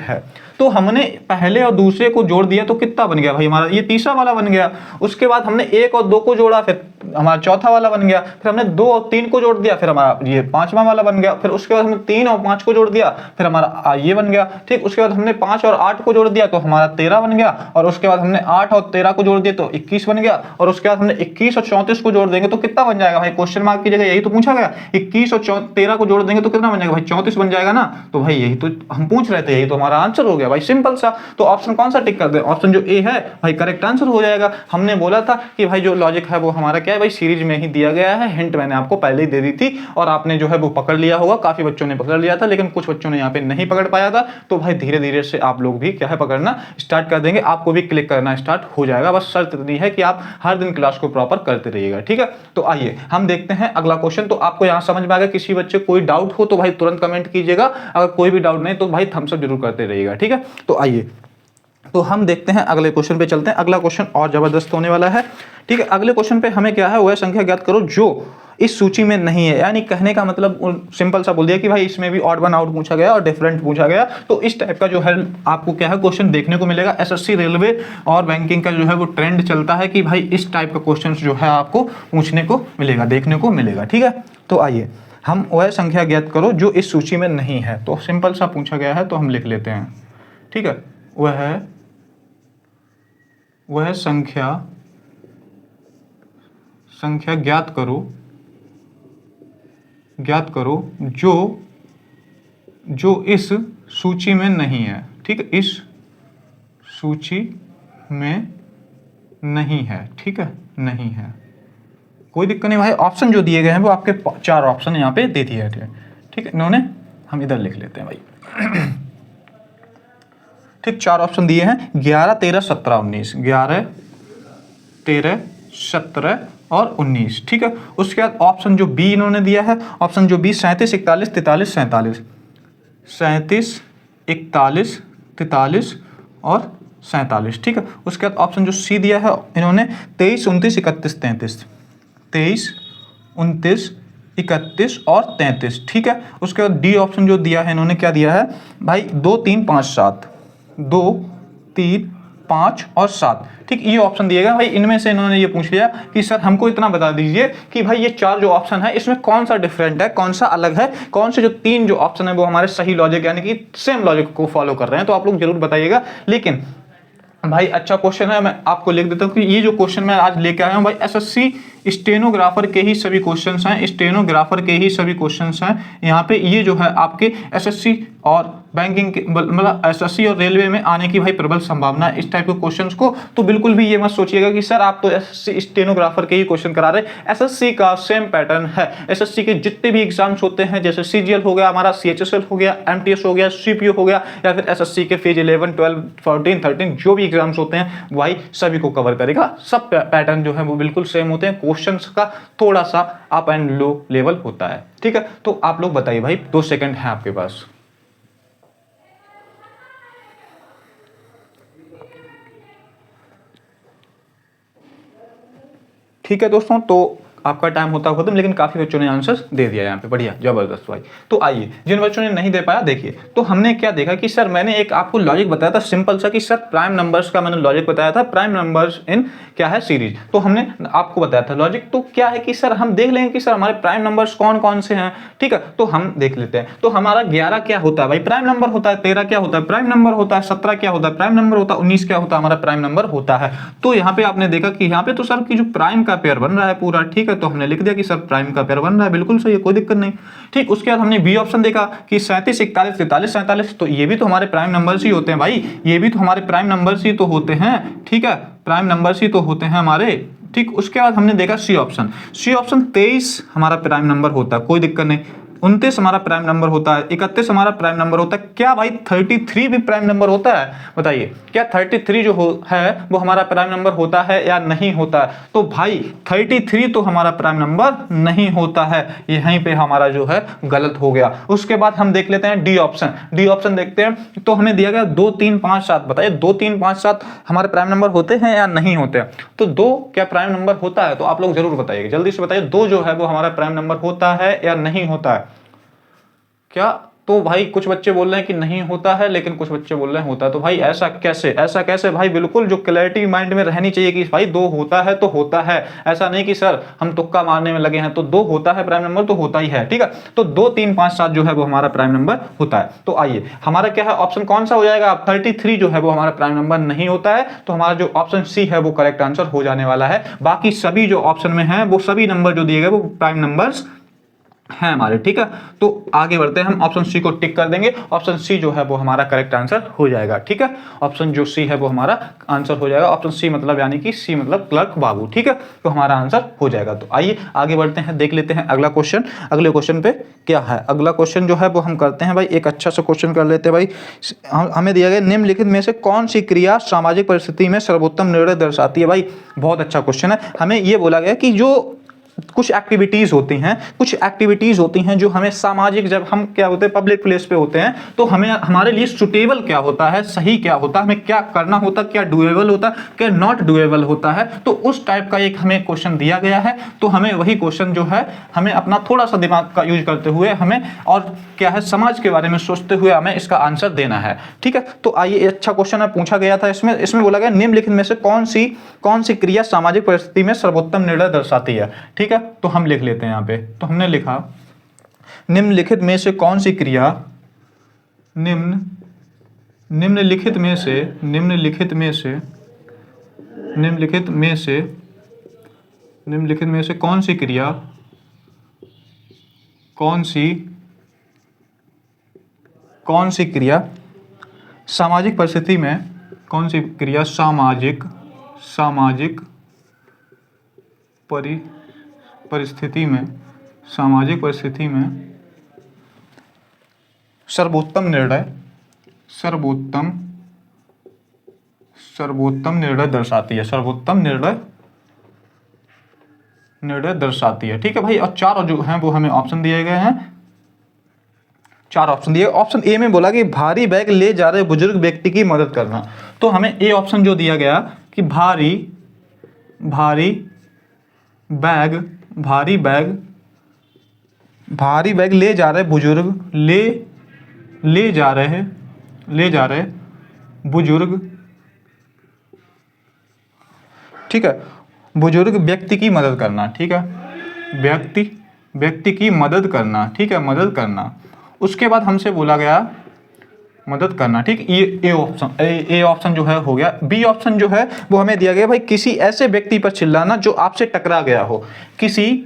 है, तो हमने पहले और दूसरे को जोड़ दिया तो कितना बन गया भाई हमारा, ये तीसरा वाला बन गया। उसके बाद हमने 1 और 2 को जोड़ा, फिर हमारा चौथा वाला बन गया। फिर हमने 2 और 3 को जोड़ दिया, फिर हमारा ये 5वां वाला बन गया। फिर उसके बाद हमने 3 और 5 को जोड़ दिया, फिर हमारा ये बन गया। ठीक, उसके बाद हमने 5 और 8 को जोड़ दिया तो हमारा 13 बन गया। और उसके बाद हमने 8 और 13 को जोड़ दिया तो 21 बन गया। और उसके बाद हमने 21 और 34 को जोड़ देंगे तो कितना बन जाएगा भाई, क्वेश्चन मार्क की जगह यही तो पूछा गया। 21 और 13 को जोड़ देंगे तो कितना बन जाएगा भाई, 34 बन जाएगा ना। तो भाई यही तो हम पूछ रहे थे, यही तो हमारा आंसर हो गया भाई, सिंपल सा। तो ऑप्शन कौन सा टिक कर दे, ऑप्शन जो ए है भाई करेक्ट आंसर हो जाएगा। हमने बोला था कि भाई जो लॉजिक है वो हमारा क्या है भाई, सीरीज में ही दिया गया है। हिंट मैंने आपको पहले ही दे दी थी और आपने जो है वो पकड़ लिया होगा। काफी बच्चों ने पकड़ लिया था, लेकिन कुछ बच्चों ने यहाँ पे नहीं पकड़ पाया था। तो भाई धीरे धीरे से आप लोग भी क्या है पकड़ना स्टार्ट कर देंगे, आपको भी क्लिक करना स्टार्ट हो जाएगा। बस शर्त इतनी है कि आप हर दिन क्लास को प्रॉपर करते रहिएगा, ठीक है। तो आइए हम देखते हैं अगला क्वेश्चन। तो आपको यहाँ समझ में आ गया, किसी बच्चे कोई डाउट हो तो भाई तुरंत कमेंट कीजिएगा, अगर कोई भी डाउट नहीं तो भाई थम्स अप जरूर करते रहिएगा, ठीक है। तो आइए तो हम देखते हैं अगले क्वेश्चन पे चलते हैं। अगला क्वेश्चन और जबरदस्त होने वाला है, ठीक है। अगले क्वेश्चन पे हमें क्या है, वह संख्या ज्ञात करो जो इस सूची में नहीं है। यानी कहने का मतलब सिंपल सा बोल दिया कि भाई इसमें भी ऑड वन आउट पूछा गया और डिफरेंट पूछा गया। तो इस टाइप का जो है आपको क्या है क्वेश्चन देखने को मिलेगा। एसएससी, रेलवे और बैंकिंग का जो है वो ट्रेंड चलता है कि भाई इस टाइप का क्वेश्चन जो है आपको पूछने को मिलेगा, देखने को मिलेगा, ठीक है। तो आइए हम वह संख्या ज्ञात करो जो इस सूची में नहीं है। तो सिंपल सा पूछा गया है तो हम लिख लेते हैं, ठीक है। वह संख्या ज्ञात करो जो इस सूची में नहीं है, ठीक है। इस सूची में नहीं है, ठीक है, नहीं है, कोई दिक्कत नहीं भाई। ऑप्शन जो दिए गए हैं वो आपके 4 ऑप्शन यहाँ पे दे दिए हैं, ठीक है। इन्होंने हम इधर लिख लेते हैं भाई ठीक, 4 ऑप्शन दिए हैं 11, 13, 17, 19, 11, 13, 17 और 19, ठीक है। उसके बाद ऑप्शन जो बी इन्होंने दिया है, ऑप्शन जो बी 37, 41, 43, 47, 37, 41, 43 और 47, ठीक है। उसके बाद ऑप्शन जो सी दिया है इन्होंने 23, 29, 31, 33, 23, 29, 31 और 33, ठीक है। उसके बाद डी ऑप्शन जो दिया है इन्होंने क्या दिया है भाई 2, 3, 5, 7, 2, 3, 5 और 7, ठीक, ये ऑप्शन दिएगा भाई। इनमें से इन्होंने ये पूछ लिया कि सर हमको इतना बता दीजिए कि भाई ये 4 जो ऑप्शन है इसमें कौन सा डिफरेंट है, कौन सा अलग है, कौन से जो 3 जो ऑप्शन है वो हमारे सही लॉजिक यानी कि सेम लॉजिक को फॉलो कर रहे हैं। तो आप लोग जरूर बताइएगा। लेकिन भाई अच्छा क्वेश्चन है, मैं आपको लिख देता हूँ कि ये जो क्वेश्चन मैं आज लेके आया हूँ भाई एसएससी स्टेनोग्राफर के ही सभी क्वेश्चंस हैं, स्टेनोग्राफर के ही सभी क्वेश्चंस हैं यहाँ पे। ये जो है आपके एसएससी और बैंकिंग के मतलब एसएससी और रेलवे में आने की भाई प्रबल संभावना है इस टाइप के क्वेश्चंस को। तो बिल्कुल भी ये मत सोचिएगा कि सर आप तो एसएससी स्टेनोग्राफर के ही क्वेश्चन करा रहे हैं। एसएससी का सेम पैटर्न है। एसएससी के जितने भी एग्जाम्स होते हैं, जैसे सीजीएल हो गया, हमारा सीएचएसएल हो गया, एमटीएस हो गया, सीपीओ हो गया, या फिर एसएससी के फेज 11, 12, 14, 13 जो भी एग्जाम्स होते हैं भाई सभी को कवर करेगा। सब पैटर्न जो है वो बिल्कुल सेम होते हैं। क्वेश्चंस का थोड़ा सा अप एंड लो लेवल होता है, ठीक है। तो आप लोग बताइए भाई, 2 सेकंड है आपके पास। ठीक है दोस्तों, तो आपका टाइम होता खत्म, लेकिन काफी बच्चों ने आंसर्स दे दिया यहाँ पे, बढ़िया जबरदस्त भाई। तो आइए जिन बच्चों ने नहीं दे पाया देखिए, तो हमने क्या देखा कि सर मैंने एक आपको लॉजिक बताया था सिंपल सा कि सर प्राइम नंबर्स का मैंने लॉजिक बताया था, प्राइम नंबर्स इन क्या है सीरीज। तो हमने आपको बताया था लॉजिक। तो क्या है कि सर हम देख लेंगे कि सर हमारे प्राइम नंबर्स कौन कौन से हैं, ठीक है। तो हम देख लेते हैं। तो हमारा 11 क्या होता है भाई, प्राइम नंबर होता है। 13 क्या होता है, प्राइम नंबर होता है। 17 क्या होता है, प्राइम नंबर होता है। 19 क्या होता है, हमारा प्राइम नंबर होता है। तो यहाँ पे आपने देखा कि यहाँ पे तो सर की जो प्राइम का पेयर बन रहा है पूरा, ठीक है। तो हमने लिख दिया कि सर प्राइम का पेयर बन रहा है, बिल्कुल सही है, कोई दिक्कत नहीं, ठीक। उसके बाद हमने बी ऑप्शन देखा कि 37, 41, 43, 47, तो ये भी तो हमारे प्राइम नंबर्स ही होते हैं भाई, ये भी तो हमारे प्राइम नंबर्स ही तो होते हैं, ठीक है, प्राइम नंबर्स ही तो होते हैं हमारे, ठीक। उसके बाद हमने देखा सी ऑप्शन 23 हमारा प्राइम नंबर होता है, कोई दिक्कत नहीं। 29 हमारा प्राइम नंबर होता है, 31 हमारा प्राइम नंबर होता है। क्या भाई 33 भी प्राइम नंबर होता है? बताइए, क्या 33 जो है वो हमारा प्राइम नंबर होता है या नहीं होता है? तो भाई 33 तो हमारा प्राइम नंबर नहीं होता है, यहीं पे हमारा जो है गलत हो गया। उसके बाद हम देख लेते हैं डी ऑप्शन। डी ऑप्शन देखते हैं तो हमें दिया गया 2 3 5 7। बताइए 2 3 5 7 हमारे प्राइम नंबर होते हैं या नहीं होते हैं? तो 2 क्या प्राइम नंबर होता है? तो आप लोग जरूर बताइए, जल्दी से बताइए 2 जो है वो हमारा प्राइम नंबर होता है या नहीं होता है? क्या? तो भाई कुछ बच्चे बोल रहे हैं कि नहीं होता है, लेकिन कुछ बच्चे बोल रहे हैं होता है। तो भाई ऐसा कैसे, ऐसा कैसे भाई? बिल्कुल जो क्लैरिटी माइंड में रहनी चाहिए कि भाई 2 होता है तो होता है, ऐसा नहीं कि सर हम तुक्का मारने में लगे हैं। तो 2 होता है प्राइम नंबर तो होता ही है, ठीक है। तो 2 3 5 7 जो है वो हमारा प्राइम नंबर होता है। तो आइए हमारा क्या है, ऑप्शन कौन सा हो जाएगा? 33 जो है वो हमारा प्राइम नंबर नहीं होता है, तो हमारा जो ऑप्शन सी है वो करेक्ट आंसर हो जाने वाला है। बाकी सभी जो ऑप्शन में है वो सभी नंबर जो दिए गए वो प्राइम नंबर्स हैं हमारे, ठीक है। तो आगे बढ़ते हैं, हम ऑप्शन सी को टिक कर देंगे। ऑप्शन सी जो है वो हमारा करेक्ट आंसर हो जाएगा, ठीक है। ऑप्शन जो सी है वो हमारा आंसर हो जाएगा। ऑप्शन सी मतलब यानी कि सी मतलब क्लर्क बाबू, ठीक है। तो हमारा आंसर हो जाएगा। तो आइए आगे बढ़ते हैं, देख लेते हैं अगला क्वेश्चन। अगले क्वेश्चन पे क्या है? अगला क्वेश्चन जो है वो हम करते हैं भाई, एक अच्छा सा क्वेश्चन कर लेते हैं भाई। हमें दिया गया निम्नलिखित में से कौन सी क्रिया सामाजिक परिस्थिति में सर्वोत्तम निर्णय दर्शाती है? भाई बहुत अच्छा क्वेश्चन है। हमें ये बोला गया कि जो कुछ एक्टिविटीज होती हैं जो हमें सामाजिक, जब हम क्या होते हैं पब्लिक प्लेस पे होते हैं, तो हमें हमारे लिए सुटेबल क्या होता है, सही क्या होता है, हमें क्या करना होता है, क्या डुएबल होता है, क्या नॉट डुएबल होता है। तो उस टाइप का एक हमें क्वेश्चन दिया गया है। तो हमें वही क्वेश्चन जो है हमें अपना थोड़ा सा दिमाग का यूज करते हुए हमें और क्या है समाज के बारे में सोचते हुए हमें इसका आंसर देना है, ठीक है। तो आइए, अच्छा क्वेश्चन है, पूछा गया था इसमें बोला गया निम्नलिखित में से कौन सी क्रिया सामाजिक परिस्थिति में सर्वोत्तम निर्णय दर्शाती है, ठीक है। तो हम लिख लेते हैं यहाँ पे। तो हमने लिखा निम्नलिखित में से कौन सी क्रिया निम्नलिखित में से कौन सी क्रिया सामाजिक परिस्थिति में, कौन सी क्रिया सामाजिक परिस्थिति में सर्वोत्तम निर्णय दर्शाती है, ठीक है भाई। और 4 जो हैं वो हमें ऑप्शन दिए गए हैं, 4 ऑप्शन दिए। ऑप्शन ए में बोला कि भारी बैग ले जा रहे बुजुर्ग व्यक्ति की मदद करना। तो हमें ए ऑप्शन जो दिया गया कि भारी बैग ले जा रहे बुजुर्ग, ले जा रहे बुजुर्ग, ठीक है, बुजुर्ग व्यक्ति की मदद करना, ठीक है, व्यक्ति की मदद करना, ठीक है, मदद करना। उसके बाद हमसे बोला गया मदद करना, ठीक। ये ए ऑप्शन जो है हो गया। बी ऑप्शन जो है वो हमें दिया गया भाई किसी ऐसे व्यक्ति पर चिल्लाना जो आपसे टकरा गया हो, किसी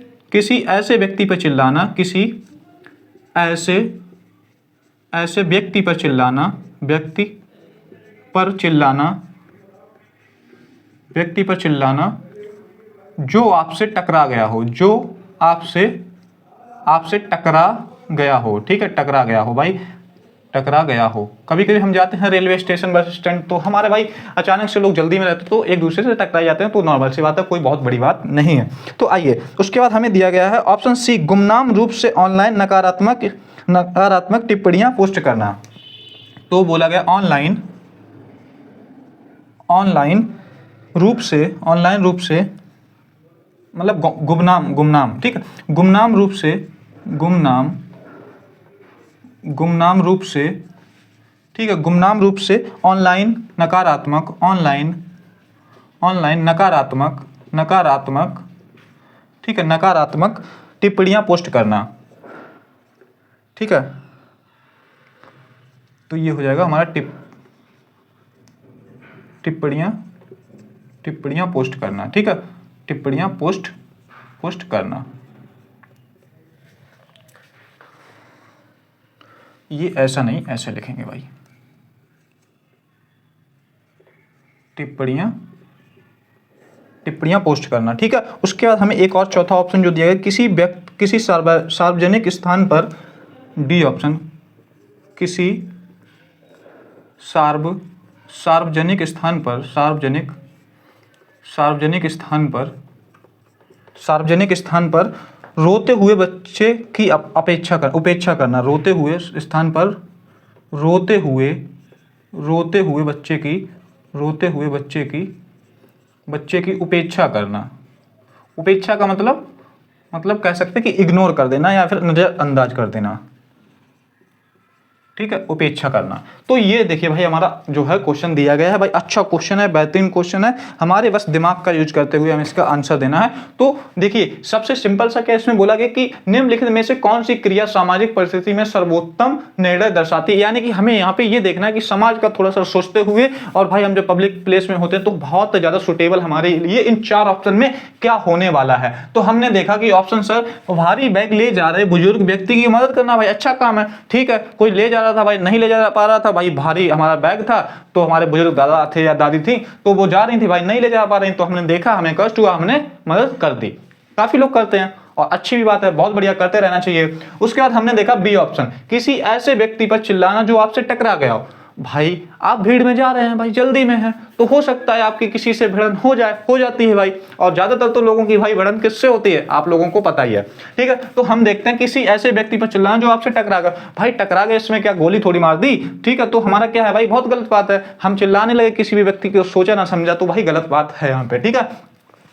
ऐसे व्यक्ति पर चिल्लाना, किसी ऐसे व्यक्ति पर चिल्लाना जो आपसे टकरा गया हो, टकरा गया हो, ठीक है, टकरा गया हो। कभी कभी हम जाते हैं रेलवे स्टेशन, बस स्टैंड, तो हमारे भाई अचानक से लोग जल्दी में रहते तो एक दूसरे से टकरा जाते हैं, तो नॉर्मल सी बात है, कोई बहुत बड़ी बात नहीं है। तो आइए, उसके बाद हमें दिया गया है ऑप्शन सी, गुमनाम रूप से ऑनलाइन नकारात्मक टिप्पणियां पोस्ट करना। तो बोला गया ऑनलाइन रूप से मतलब गुमनाम, ठीक है, गुमनाम रूप से, ठीक है, गुमनाम रूप से ऑनलाइन नकारात्मक, ठीक है, नकारात्मक टिप्पणियां पोस्ट करना, ठीक है। तो ये हो जाएगा हमारा टिप्पणियां पोस्ट करना, ठीक है, टिप्पणियां पोस्ट करना। ये ऐसा नहीं, ऐसे लिखेंगे भाई, टिप्पणियां पोस्ट करना, ठीक है। उसके बाद हमें एक और चौथा ऑप्शन जो दिया गया, किसी सार्वजनिक स्थान पर, डी ऑप्शन, किसी सार्वजनिक स्थान पर, सार्वजनिक स्थान पर रोते हुए बच्चे की उपेक्षा करना, रोते हुए स्थान पर रोते हुए बच्चे की उपेक्षा करना। उपेक्षा का मतलब कह सकते हैं कि इग्नोर कर देना या फिर नजरअंदाज कर देना, ठीक है, उपेक्षा करना। तो ये देखिए भाई हमारा जो है क्वेश्चन दिया गया है भाई, अच्छा क्वेश्चन है, बेहतरीन क्वेश्चन है, हमारे बस दिमाग का यूज करते हुए हमें इसका आंसर देना है। तो देखिए सबसे सिंपल सा क्या इसमें बोला गया कि निम्नलिखित में से कौन सी क्रिया सामाजिक परिस्थिति में सर्वोत्तम निर्णय दर्शाती है, यानी कि हमें यहाँ पे ये देखना है कि समाज का थोड़ा सा सोचते हुए, और भाई हम जो पब्लिक प्लेस में होते हैं तो बहुत ज्यादा सुटेबल हमारे लिए इन चार ऑप्शन में क्या होने वाला है। तो हमने देखा कि ऑप्शन सर, भारी बैग ले जा रहे बुजुर्ग व्यक्ति की मदद करना, भाई अच्छा काम है, ठीक है। कोई ले जा रहा था भाई, नहीं ले जा पा रहा था भाई, भारी हमारा बैग था, तो हमारे बुजुर्ग दादा थे या दादी थी तो वो जा रही थी भाई, नहीं ले जा पा रही, तो हमने देखा, हमें कष्ट हुआ, हमने मदद कर दी। काफी लोग करते हैं और अच्छी भी बात है, बहुत बढ़िया, करते रहना चाहिए। उसके बाद हमने देखा बी ऑप्शन, किसी ऐसे व्यक्ति पर चिल्लाना जो आपसे टकरा गया हो। भाई आप भीड़ में जा रहे हैं भाई, जल्दी में है, तो हो सकता है आपकी किसी से भिड़न हो जाती है भाई, और ज्यादातर तो लोगों की भाई भिड़न किससे होती है आप लोगों को पता ही है, ठीक है। तो हम देखते हैं किसी ऐसे व्यक्ति पर चिल्लाना जो आपसे टकरा गया। भाई टकरा गए, इसमें क्या गोली थोड़ी मार दी, ठीक है। तो हमारा क्या है भाई, बहुत गलत बात है, हम चिल्लाने लगे किसी भी व्यक्ति को, सोचा ना समझा, तो भाई गलत बात है यहाँ पे, ठीक है।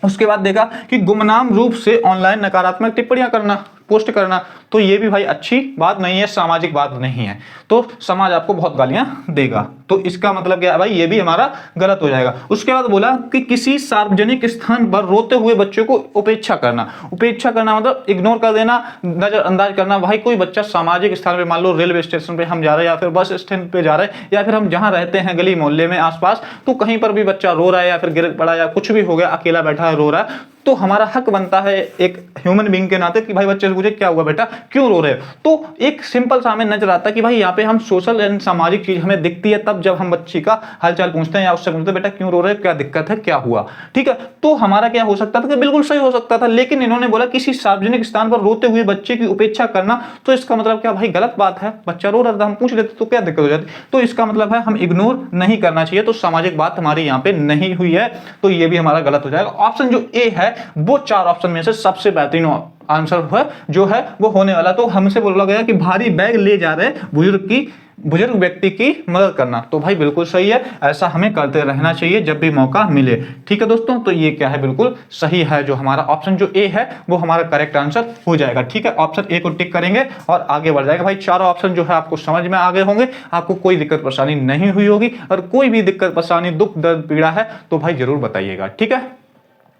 उसके बाद देखा कि गुमनाम रूप से ऑनलाइन नकारात्मक टिप्पणियां करना, पोस्ट करना, तो ये भी भाई अच्छी बात नहीं है, सामाजिक बात नहीं है, तो समाज आपको बहुत गालियां देगा, तो इसका मतलब क्या है भाई, ये भी हमारा गलत हो जाएगा। उसके बाद बोला कि किसी सार्वजनिक स्थान पर रोते हुए बच्चों को उपेक्षा करना। उपेक्षा करना मतलब इग्नोर कर देना, नजरअंदाज करना। भाई कोई बच्चा सामाजिक स्थान पे, मान लो रेलवे स्टेशन पे हम जा रहे हैं या फिर बस स्टैंड पे जा रहे हैं या फिर हम जहां रहते हैं गली मोहल्ले में आसपास, तो कहीं पर भी बच्चा रो रहा है या फिर गिर पड़ा या कुछ भी हो गया, अकेला बैठा है रो रहा है, तो हमारा हक बनता है एक ह्यूमन बीइंग के नाते कि भाई बच्चे से पूछे क्या हुआ बेटा, क्यों रो रहे हो। तो एक सिंपल सा हमें नजर आता है कि भाई यहाँ पे हम सोशल एंड सामाजिक चीज हमें दिखती है तब जब हम बच्ची का हालचाल पूछते हैं या उससे पूछते हैं बेटा क्यों रो रहे हो, क्या दिक्कत है, क्या हुआ, ठीक है। तो हमारा क्या हो सकता था कि बिल्कुल सही हो सकता था, लेकिन इन्होंने बोला किसी सार्वजनिक स्थान पर रोते हुए बच्चे की उपेक्षा करना, तो इसका मतलब क्या भाई गलत बात है, बच्चा रो रहा था हम पूछ लेते तो क्या दिक्कत हो जाती, तो इसका मतलब है हम इग्नोर नहीं करना चाहिए, तो सामाजिक बात हमारी यहाँ पे नहीं हुई है, तो ये भी हमारा गलत हो जाएगा। ऑप्शन जो ए है वो चार ऑप्शन में से सबसे बेहतरीन आंसर है जो है वो होने वाला। तो हमसे बोला गया कि भारी बैग ले जा रहे बुजुर्ग व्यक्ति की मदद करना, तो भाई बिल्कुल सही है, ऐसा हमें करते रहना चाहिए जब भी मौका मिले, ठीक है दोस्तों। तो ये क्या है, बिल्कुल सही है, जो हमारा ऑप्शन जो ए है वो हमारा करेक्ट आंसर हो जाएगा, ठीक है। ऑप्शन ए को टिक करेंगे और आगे बढ़ जाएगा। भाई चारों ऑप्शन जो है आपको समझ में आ गए होंगे, आपको कोई दिक्कत परेशानी नहीं हुई होगी, और कोई भी दिक्कत परेशानी दुख दर्द पीड़ा है तो भाई जरूर बताइएगा, ठीक है।